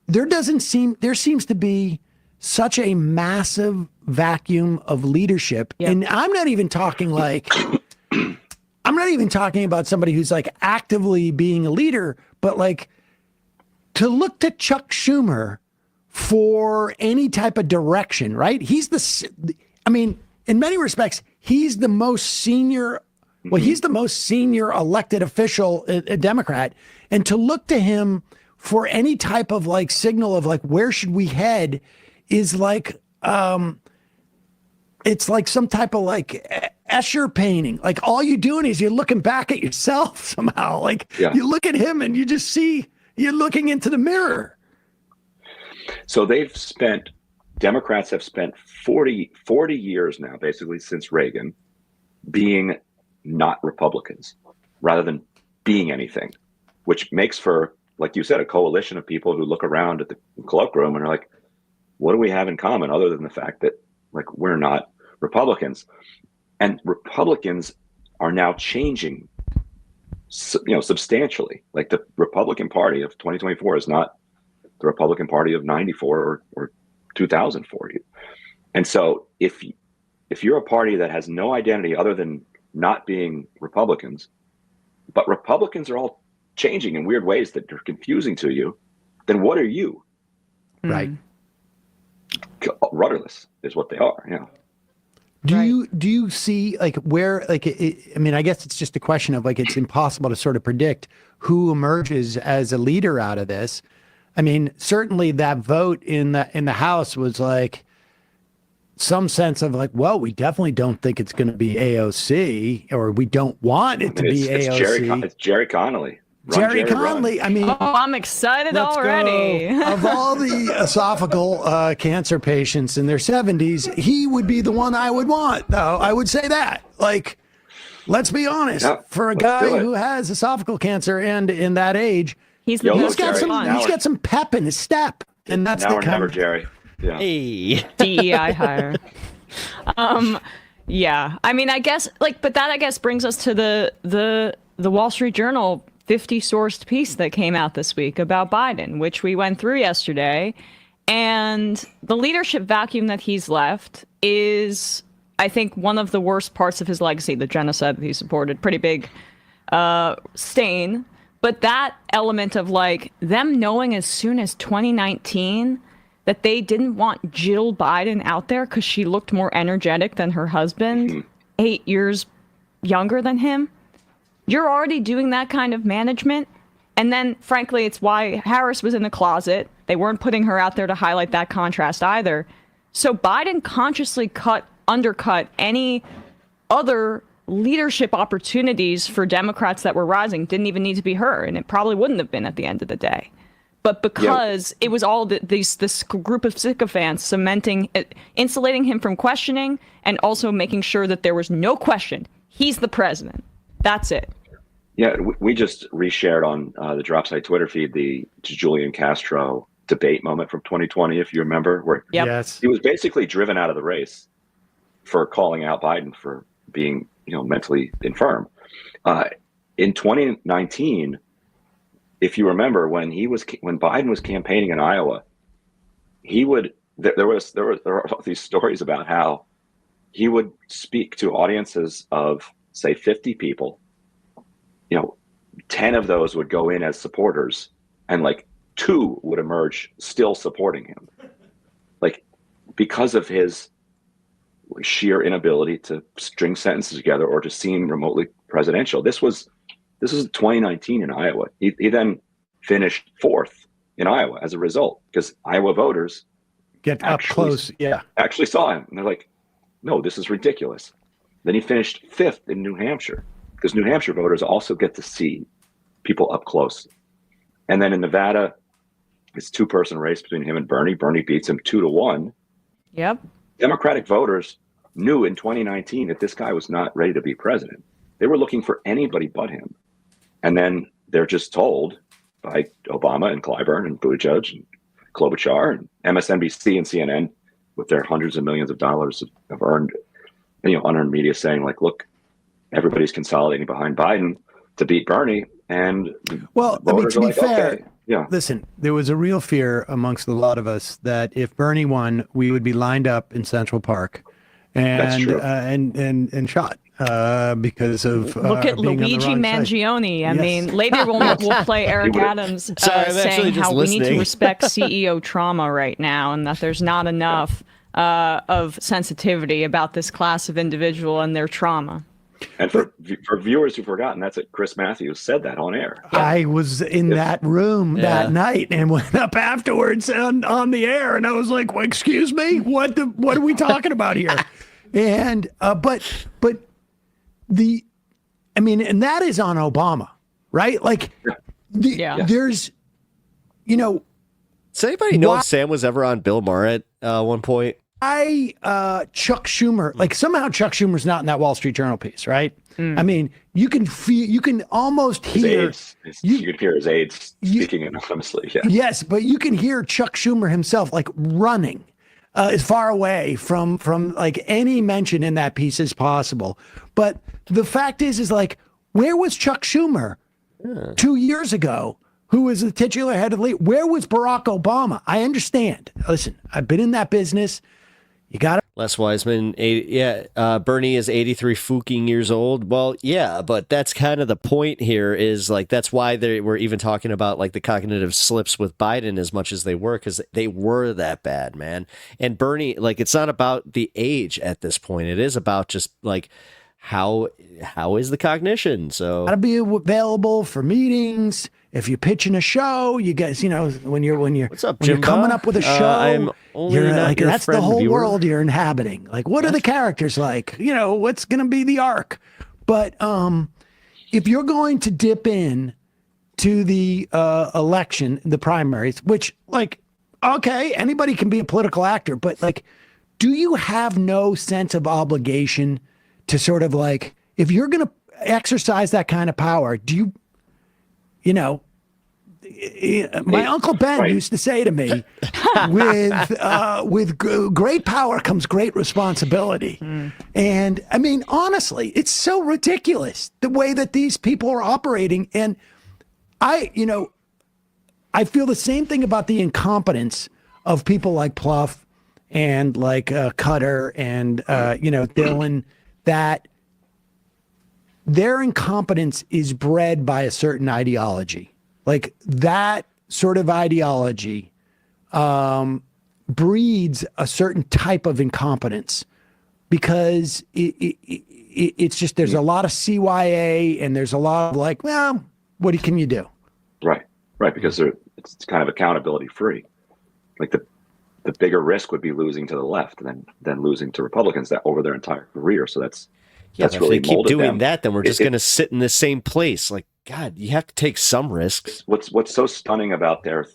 there seems to be such a massive vacuum of leadership. Yep. And I'm not even talking about somebody who's like actively being a leader, but like to look to Chuck Schumer for any type of direction, right? In many respects, he's the most senior. Well, he's the most senior elected official, a Democrat, and to look to him for any type of like signal of like where should we head is like it's like some type of like Escher painting. Like all you're doing is you're looking back at yourself somehow. Like you look at him and you just see you're looking into the mirror. So Democrats have spent 40 years now, basically since Reagan, being not Republicans rather than being anything, which makes for, like you said, a coalition of people who look around at the cloakroom and are like, what do we have in common other than the fact that like we're not Republicans? And Republicans are now changing, substantially. Like the Republican Party of 2024 is not the Republican Party of 94 or 2004. And so if you're a party that has no identity other than not being Republicans, but Republicans are all changing in weird ways that are confusing to you, then what are you? Right. Rudderless is what they are. Yeah. Do you see like where like I guess it's just a question of like it's impossible to sort of predict who emerges as a leader out of this. I mean, certainly that vote in the House was like some sense of like, well, we definitely don't think it's going to be AOC, or we don't want it to be AOC. It's Jerry Connolly. Jerry Connolly. I mean, I'm excited already. Of all the esophageal cancer patients in their 70s, he would be the one I would want. Though I would say that, like, let's be honest, for a guy who has esophageal cancer and in that age, he's got some pep in his step, and that's now the or kind never, Jerry. Yeah. Hey. DEI hire. Yeah. I mean, I guess but that I guess brings us to the Wall Street Journal 50 sourced piece that came out this week about Biden, which we went through yesterday. And the leadership vacuum that he's left is, I think, one of the worst parts of his legacy, the genocide that he supported. Pretty big stain. But that element of like them knowing as soon as 2019 that they didn't want Jill Biden out there because she looked more energetic than her husband, 8 years younger than him. You're already doing that kind of management. And then, frankly, it's why Harris was in the closet. They weren't putting her out there to highlight that contrast either. So Biden consciously undercut any other leadership opportunities for Democrats that were rising. Didn't even need to be her, and it probably wouldn't have been at the end of the day. But because it was all this group of sycophants insulating him from questioning, and also making sure that there was no question. He's the president. That's it. Yeah, we just reshared on the Dropsite Twitter feed the Julian Castro debate moment from 2020, if you remember, where he was basically driven out of the race for calling out Biden for being mentally infirm. In 2019, if you remember, when Biden was campaigning in Iowa, there were all these stories about how he would speak to audiences of, say, 50 people. 10 of those would go in as supporters, and like 2 would emerge still supporting him, like because of his sheer inability to string sentences together or to seem remotely presidential. This was 2019 in Iowa. He then finished 4th in Iowa as a result, because Iowa voters get up close. Yeah. Actually saw him. And they're like, no, this is ridiculous. Then he finished 5th in New Hampshire because New Hampshire voters also get to see people up close. And then in Nevada, it's 2-person race between him and Bernie. Bernie beats him 2-1. Yep. Democratic voters knew in 2019 that this guy was not ready to be president. They were looking for anybody but him. And then they're just told by Obama and Clyburn and Buttigieg and Klobuchar and MSNBC and CNN with their hundreds of millions of dollars of earned, unearned media saying like, look, everybody's consolidating behind Biden to beat Bernie. And well, I mean, to be fair, okay, yeah. Listen, there was a real fear amongst a lot of us that if Bernie won, we would be lined up in Central Park and shot because of look at being Luigi on the wrong Mangione. side. I mean, later we'll play Eric Adams saying how we need to respect CEO trauma right now, and that there's not enough of sensitivity about this class of individual and their trauma. And for viewers who've forgotten, that's it. Chris Matthews said that on air. I was in that room that night and went up afterwards on the air, and I was like, well, "Excuse me, what are we talking about here?" And but and that is on Obama, right? Like, there's, Does anybody know if Sam was ever on Bill Maher at one point? Chuck Schumer, like somehow Chuck Schumer's not in that Wall Street Journal piece, right? I mean, you can almost hear you can hear his aides speaking anonymously. Yeah. Yes, but you can hear Chuck Schumer himself like running as far away from like any mention in that piece as possible. But the fact is like, where was Chuck Schumer 2 years ago? Who was the titular head of the league? Where was Barack Obama? I understand. Listen, I've been in that business. You got it. Les Wiseman, Bernie is 83 fucking years old. Well, yeah, but that's kind of the point here is like, that's why they were even talking about like the cognitive slips with Biden as much as they were, because they were that bad, man. And Bernie, like, it's not about the age at this point. It is about just like, how is the cognition? So gotta be available for meetings. If you're pitching a show, you guys, when you're What's up, when you're coming up with a show, you're like, that's the whole viewer. world you're inhabiting. Like, what are the characters like? What's going to be the arc? But if you're going to dip in to the election, the primaries, which like, okay, anybody can be a political actor, but like, do you have no sense of obligation to sort of like, if you're going to exercise that kind of power, do you, my Uncle Ben used to say to me, with great power comes great responsibility. And I mean, honestly, it's so ridiculous the way that these people are operating. And I feel the same thing about the incompetence of people like Pluff and like Cutter and, Dylan, that their incompetence is bred by a certain ideology. Like that sort of ideology breeds a certain type of incompetence because it's just, there's a lot of CYA and there's a lot of like, well, what can you do? Right. Because it's kind of accountability free. Like the bigger risk would be losing to the left than losing to Republicans that over their entire career. So that's if really they keep doing them. that, then we're just going to sit in the same place. Like, God, you have to take some risks. What's so stunning about their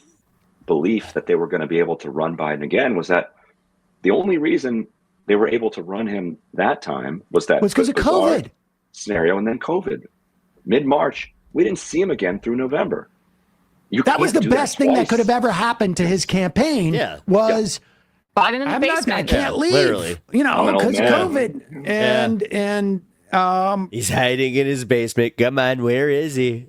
belief that they were going to be able to run Biden again was that the only reason they were able to run him that time was because of COVID scenario, and then COVID. Mid-March, we didn't see him again through November. That was the best thing that could have ever happened to his campaign. Biden in the basement. I can't leave, literally. Because of COVID. And he's hiding in his basement. Come on, where is he?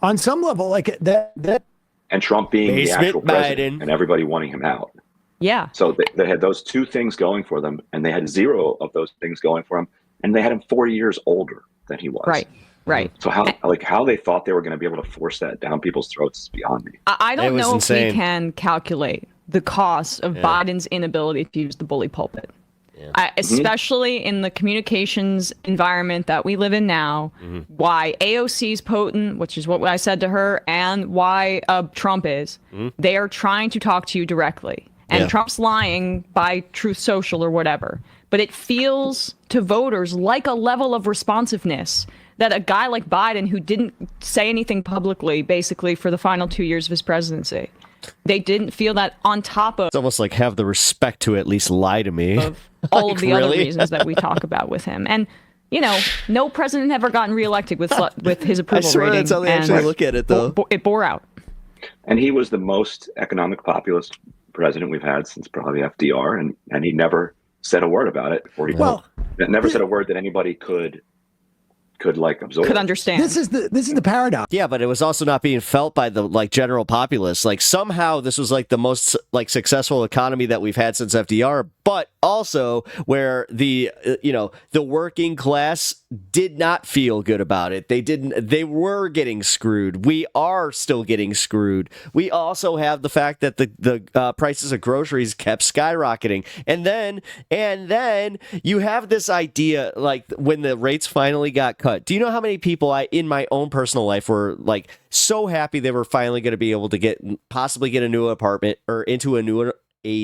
On some level, like that. And Trump being basement the actual president and everybody wanting him out. Yeah. So they had those two things going for them, and they had zero of those things going for him, and they had him 4 years older than he was. Right. So how they thought they were going to be able to force that down people's throats is beyond me. I don't know if we can calculate the cost of Biden's inability to use the bully pulpit. Especially in the communications environment that we live in now, why AOC is potent, which is what I said to her, and why Trump is. They are trying to talk to you directly. and Yeah. Trump's lying by Truth Social or whatever. But it feels to voters like a level of responsiveness that a guy like Biden, who didn't say anything publicly, basically, for the final 2 years of his presidency, they didn't feel that on top of It's almost like have the respect to at least lie to me. all of the other really? reasons that we talk about with him. And, you know, no president ever gotten reelected with his I approval swear rating. that's how they and actually look at it, though. It bore out. And he was the most economic populist president we've had since probably FDR, and he never said a word about it. Or he never said a word that anybody could like absorb. Could understand. This is the paradox. Yeah, but it was also not being felt by the like general populace. Like somehow this was like the most like successful economy that we've had since FDR, but also where the the working class did not feel good about it. They were getting screwed. We are still getting screwed. We also have the fact that the prices of groceries kept skyrocketing. And then you have this idea, like when the rates finally got cut. Do you know how many people in my own personal life were like so happy they were finally going to be able to possibly get a new apartment or into a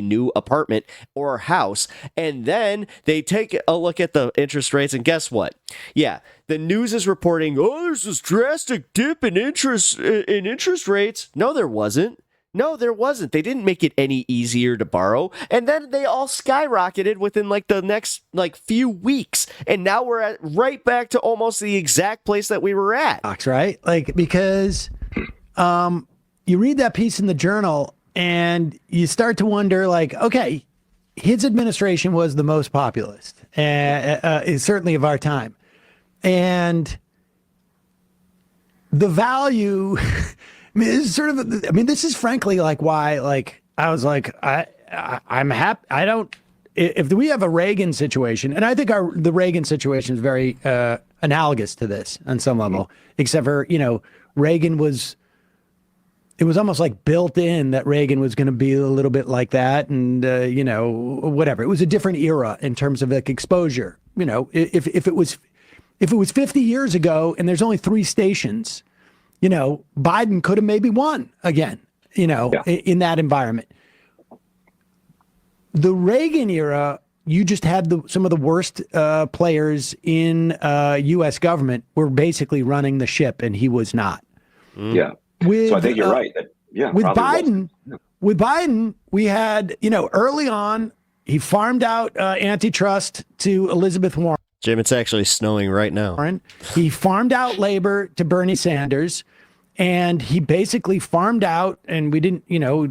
new apartment or house, and then they take a look at the interest rates, and guess what? Yeah, the news is reporting, there's this drastic dip in interest rates. No, there wasn't. They didn't make it any easier to borrow. And then they all skyrocketed within like the next like few weeks. And now we're right back to almost the exact place that we were at. Right? Like, because you read that piece in the Journal and you start to wonder, like, okay, his administration was the most populist, certainly of our time. And the value... this is frankly like why, like, I was like, I'm happy. If we have a Reagan situation, and I think the Reagan situation is very analogous to this on some level, except for, Reagan it was almost like built in that Reagan was going to be a little bit like that. And, whatever. It was a different era in terms of like exposure. If it was 50 years ago and there's only 3 stations, Biden could have maybe won again, in that environment. The Reagan era, you just had some of the worst players in U.S. government were basically running the ship, and he was not. Yeah. So I think you're right. With Biden, we had, early on, he farmed out antitrust to Elizabeth Warren. Jim, it's actually snowing right now. He farmed out labor to Bernie Sanders. And he basically farmed out, and we didn't,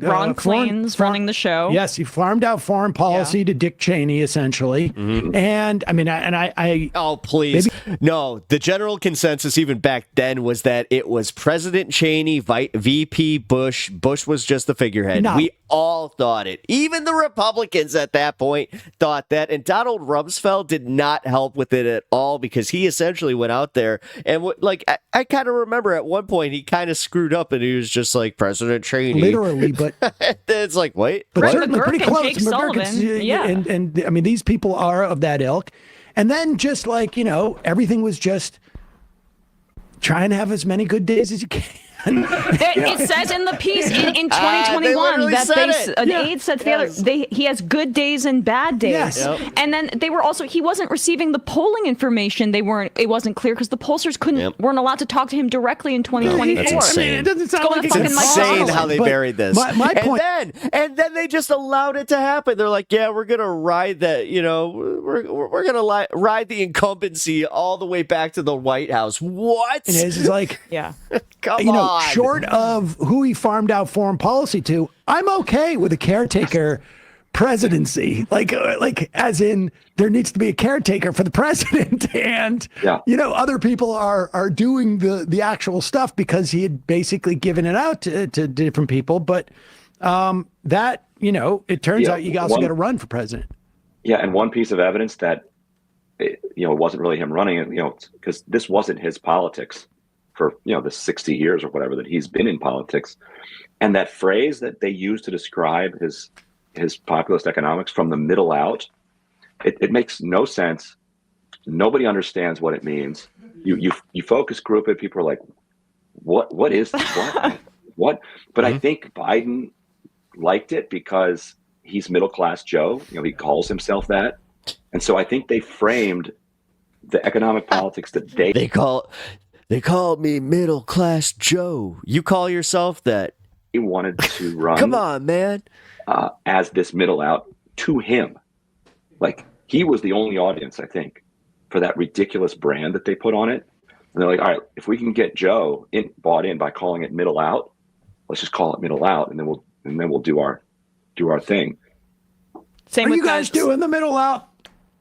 Ron Klain's running the show. Yes, he farmed out foreign policy to Dick Cheney, essentially. Mm-hmm. And I oh, please. No, the general consensus even back then was that it was President Cheney, VP Bush. Bush was just the figurehead. No. We all thought it. Even the Republicans at that point thought that. And Donald Rumsfeld did not help with it at all, because he essentially went out there and I kind of remember at one point he kind of screwed up and he was just like President Cheney. Literally, but it's like, wait. But what? certainly pretty close. Jake Sullivan. Yeah. And I mean, these people are of that ilk. And then just like, everything was just trying to have as many good days as you can. It says in the piece in 2021 that an aide said to the other, he has good days and bad days. Yes. Yep. And then he wasn't receiving the polling information. It wasn't clear because the pollsters weren't allowed to talk to him directly in 2024. That's insane. I mean, it doesn't sound like it's insane how they buried this. My point. And then they just allowed it to happen. They're like, yeah, we're gonna ride that. We're gonna ride the incumbency all the way back to the White House. What? And it's like, yeah, come on. Short of who he farmed out foreign policy to, I'm okay with a caretaker presidency. Like as in there needs to be a caretaker for the president, and other people are doing the actual stuff because he had basically given it out to different people. But that it turns out you also got to run for president. Yeah, and one piece of evidence that it wasn't really him running it, because this wasn't his politics for the 60 years or whatever that he's been in politics, and that phrase that they use to describe his populist economics, from the middle out, it makes no sense. Nobody understands what it means. You focus group it, people are like, what is this? What? But I think Biden liked it because he's middle class Joe. He calls himself that, and so I think they framed the economic politics that they call me middle class Joe. You call yourself that? He wanted to run. Come on, man. As this middle out to him, like he was the only audience, I think, for that ridiculous brand that they put on it. And they're like, all right, if we can get Joe bought in by calling it middle out, let's just call it middle out, and then we'll do our thing. Same with you guys doing the middle out?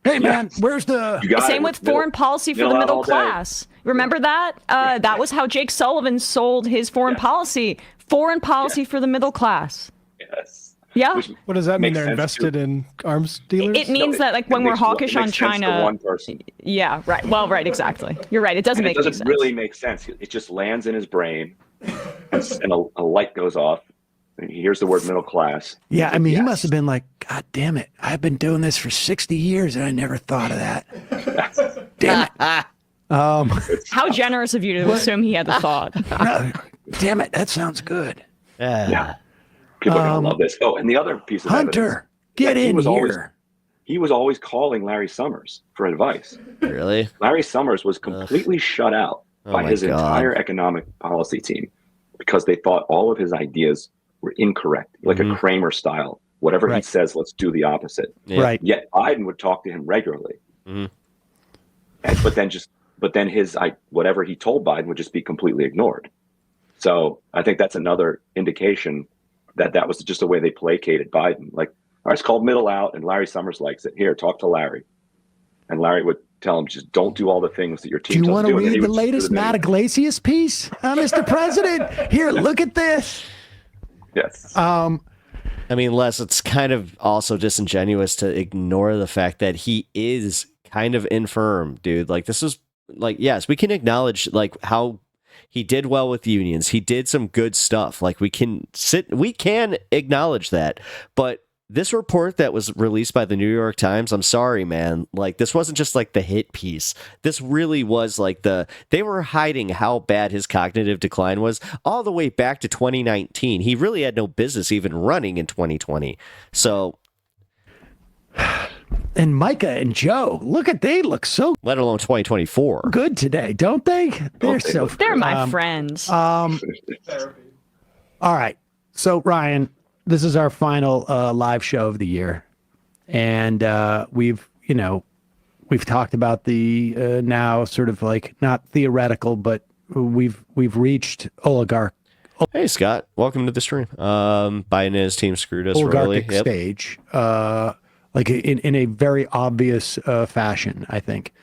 Hey man, where's the same with foreign policy for the middle class? Remember that? That was how Jake Sullivan sold his foreign policy. Foreign policy for the middle class. Yes. Yeah. What does that mean? They're invested in arms dealers? It means that like when we're hawkish on China. One person. Yeah, right. Well, right, exactly. You're right. It doesn't make sense. Really make sense. It just lands in his brain, and a light goes off. And he hears the word middle class. Yeah, I mean, he must have been like, God damn it! I've been doing this for 60 years, and I never thought of that. Damn it! How generous of you to assume he had the thought. No, damn it! That sounds good. Yeah. People are gonna love this. Oh, and the other piece of Hunter, get in here. He was always calling Larry Summers for advice. Really? Larry Summers was completely shut out by his entire economic policy team because they thought all of his ideas were incorrect, like a Kramer style. Whatever he says, let's do the opposite. Yeah. Right. Yet Biden would talk to him regularly. But then his whatever he told Biden would just be completely ignored. So I think that's another indication that was just the way they placated Biden. Like, all right, it's called middle out, and Larry Summers likes it. Here, talk to Larry. And Larry would tell him, just don't do all the things that your team doesn't do. Do you want to read the latest Matt Iglesias piece, Mr. President? Here, look at this. Yes. I mean, Les, it's kind of also disingenuous to ignore the fact that he is kind of infirm, dude. Like, this is like, yes, we can acknowledge like how he did well with unions. He did some good stuff. Like we can acknowledge that. But this report that was released by the New York Times, I'm sorry, man. Like this wasn't just like the hit piece. This really was like they were hiding how bad his cognitive decline was all the way back to 2019. He really had no business even running in 2020. So. And Micah and Joe, they look so let alone 2024 good today, don't they? They're my friends. All right. So Ryan, this is our final live show of the year. And we've talked about the now sort of like not theoretical, but we've reached oligarch. Hey Scott, welcome to the stream. Biden and his team screwed us royally. Stage. Like in a very obvious fashion, I think.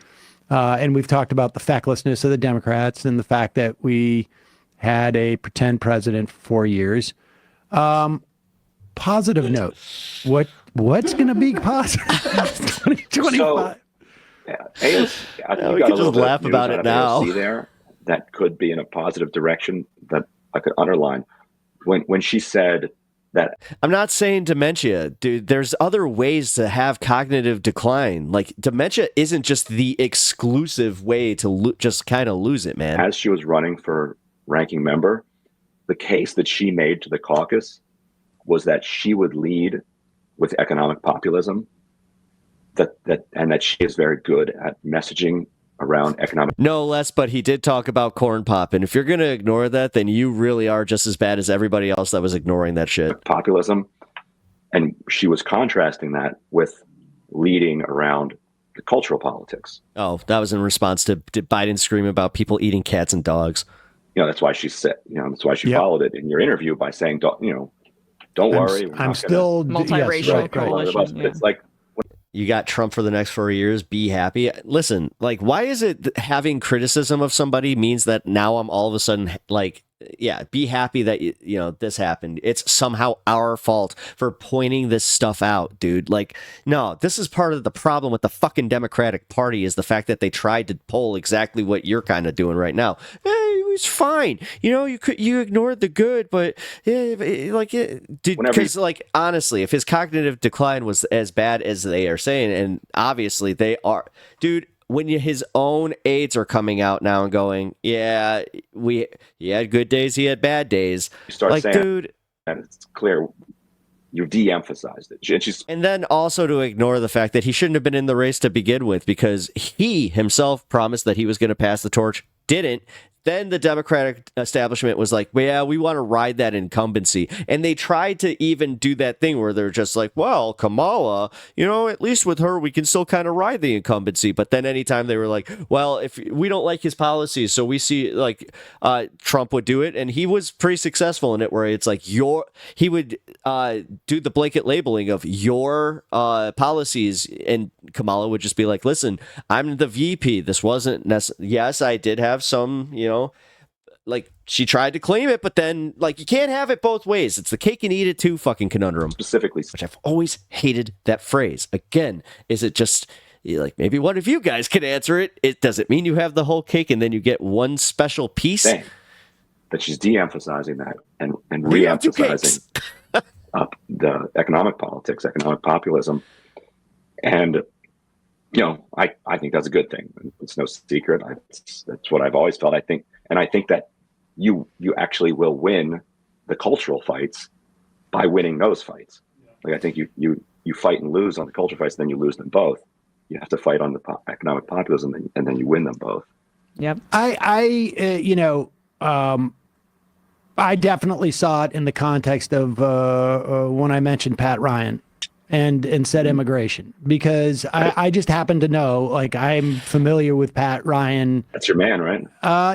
And we've talked about the fecklessness of the Democrats and the fact that we had a pretend president for 4 years. Positive note. What's going to be positive? 2025. So, we can just laugh about it now. There, that could be in a positive direction that I could underline. When she said that, I'm not saying dementia, dude. There's other ways to have cognitive decline. Like dementia isn't just the exclusive way to just kind of lose it, man. As she was running for ranking member, the case that she made to the caucus was that she would lead with economic populism. That she is very good at messaging around economic. No less, but he did talk about corn pop, and if you're going to ignore that, then you really are just as bad as everybody else that was ignoring that shit. Populism, and she was contrasting that with leading around the cultural politics. Oh, that was in response to Biden screaming about people eating cats and dogs. That's why she said. That's why she followed it in your interview by saying, "Don't worry." I'm still multiracial coalition. Yeah. It's like. You got Trump for the next 4 years. Be happy. Listen, like, why is it having criticism of somebody means that now I'm all of a sudden like, yeah, be happy that, this happened. It's somehow our fault for pointing this stuff out, dude. Like, no, this is part of the problem with the fucking Democratic Party is the fact that they tried to pull exactly what you're kind of doing right now. Hey, it was fine. You ignored the good, but because honestly, if his cognitive decline was as bad as they are saying, and obviously they are, dude. When his own aides are coming out now and going, yeah, he had good days, he had bad days. You start saying, dude, and it's clear, You de-emphasized it. And then also to ignore the fact that he shouldn't have been in the race to begin with, because he himself promised that he was going to pass the torch, didn't. Then the Democratic establishment was like, well, yeah, we want to ride that incumbency. And they tried to even do that thing where they're just like, well, Kamala, at least with her, we can still kind of ride the incumbency. But then anytime they were like, well, if we don't like his policies, so we see like Trump would do it. And he was pretty successful in it, where it's like he would do the blanket labeling of your policies. And Kamala would just be like, listen, I'm the VP. This wasn't necessary. Yes, I did have some, like she tried to claim it, but then like you can't have it both ways. It's the cake and eat it too fucking conundrum. Specifically, which I've always hated that phrase. Again, is it just like maybe one of you guys can answer it? It doesn't mean you have the whole cake and then you get one special piece. Saying that she's de-emphasizing that and re-emphasizing the economic politics, economic populism, and I think that's a good thing. It's no secret. That's what I've always felt. I think that you actually will win the cultural fights by winning those fights. Like I think you fight and lose on the cultural fights, then you lose them both. You have to fight on the economic populism, and then you win them both. Yep. I definitely saw it in the context of when I mentioned Pat Ryan and said immigration, because I just happen to know, like, I'm familiar with Pat Ryan. That's your man, right?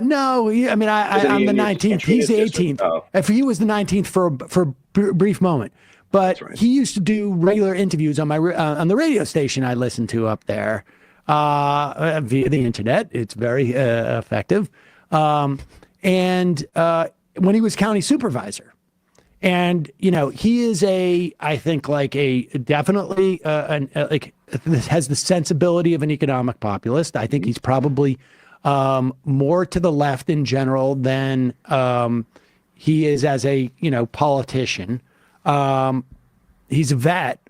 No, I mean, I'm the 19th. He's the 18th. If he was the 19th for a brief moment, but he used to do regular interviews on on the radio station I listened to up there via the internet. It's very effective. And when he was county supervisor. And, he is I think definitely has the sensibility of an economic populist. I think he's probably more to the left in general than he is as a, politician. He's a vet.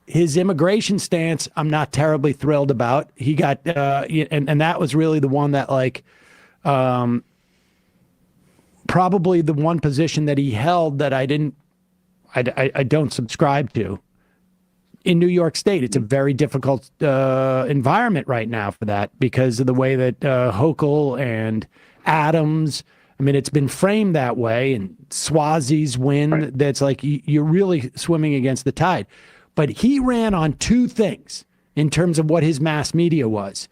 His immigration stance, I'm not terribly thrilled about. He got, and that was really the one that probably the one position that he held that I don't subscribe to. In New York State, it's a very difficult environment right now for that, because of the way that Hochul and Adams, I mean, it's been framed that way, and Swazi's win, right. That's like you're really swimming against the tide. But he ran on two things in terms of what his mass media was: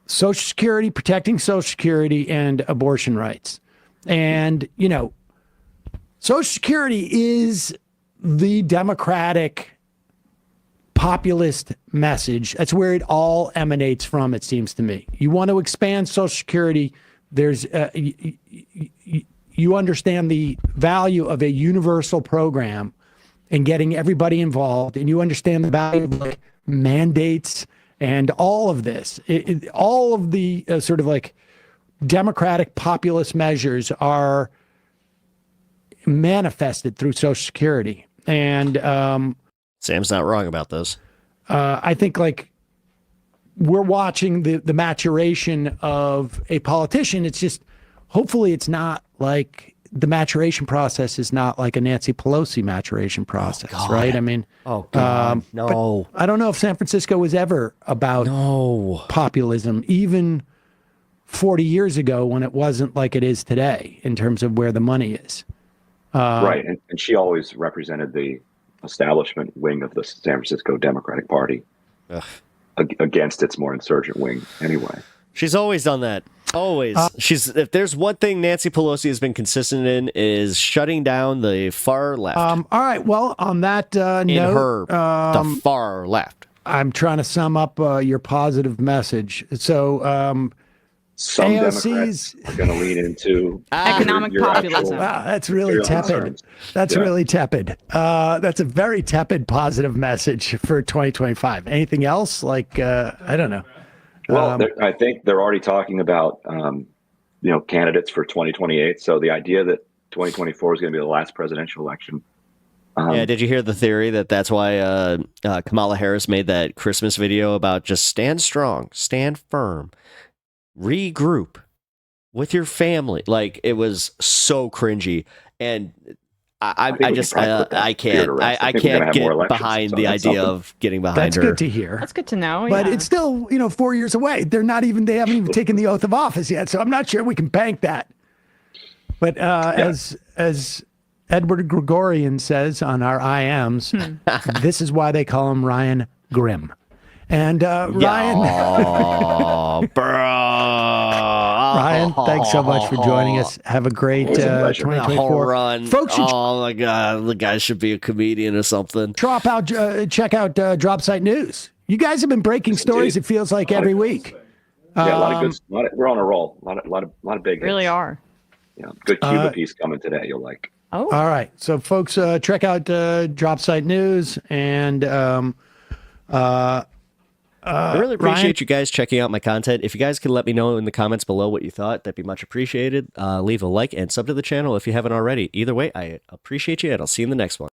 Social Security, protecting Social Security, and abortion rights. And, Social Security is the Democratic populist message. That's where it all emanates from, it seems to me. You want to expand Social Security, there's you understand the value of a universal program and getting everybody involved, and you understand the value of mandates and all of this. All of the sort of Democratic populist measures are manifested through Social Security. And Sam's not wrong about those. I think we're watching the maturation of a politician. It's just, hopefully it's not the maturation process is not like a Nancy Pelosi maturation process, right? I mean, no. I don't know if San Francisco was ever about populism, even 40 years ago, when it wasn't like it is today in terms of where the money is. Right. And she always represented the establishment wing of the San Francisco Democratic Party against its more insurgent wing anyway. She's always done that. Always. If there's one thing Nancy Pelosi has been consistent in, is shutting down the far left. All right. Well, on that note, the far left. I'm trying to sum up your positive message. So, some AOC's Democrats are going to lean into economic populism. Wow, that's really tepid. That's really tepid. That's a very tepid positive message for 2025. Anything else? I don't know. Well, I think they're already talking about, candidates for 2028. So the idea that 2024 is going to be the last presidential election. Did you hear the theory that that's why Kamala Harris made that Christmas video about just stand strong, stand firm, regroup with your family? It was so cringy. And I just I can't get behind the idea of getting behind That's her. good to hear. That's good to know. But yeah. it's still, 4 years away. They haven't even taken the oath of office yet. So I'm not sure we can bank that. But as Edward Gregorian says on our IMs, this is why they call him Ryan Grim. And Ryan, Ryan, thanks so much for joining us. Have a great 2024. Run. Folks, oh my God, the guy should be a comedian or something. check out Drop Site News. You guys have been breaking stories. It feels like every week. Yeah, a lot of good. We're on a roll. A lot of big. Really hits. are. Yeah, good Cuba piece coming today. You'll like. Oh, all right. So, folks, check out Drop Site News and. I really appreciate Ryan? you guys checking out my content. If you guys can let me know in the comments below what you thought, that'd be much appreciated. Leave a like and sub to the channel if you haven't already. Either way, I appreciate you, and I'll see you in the next one.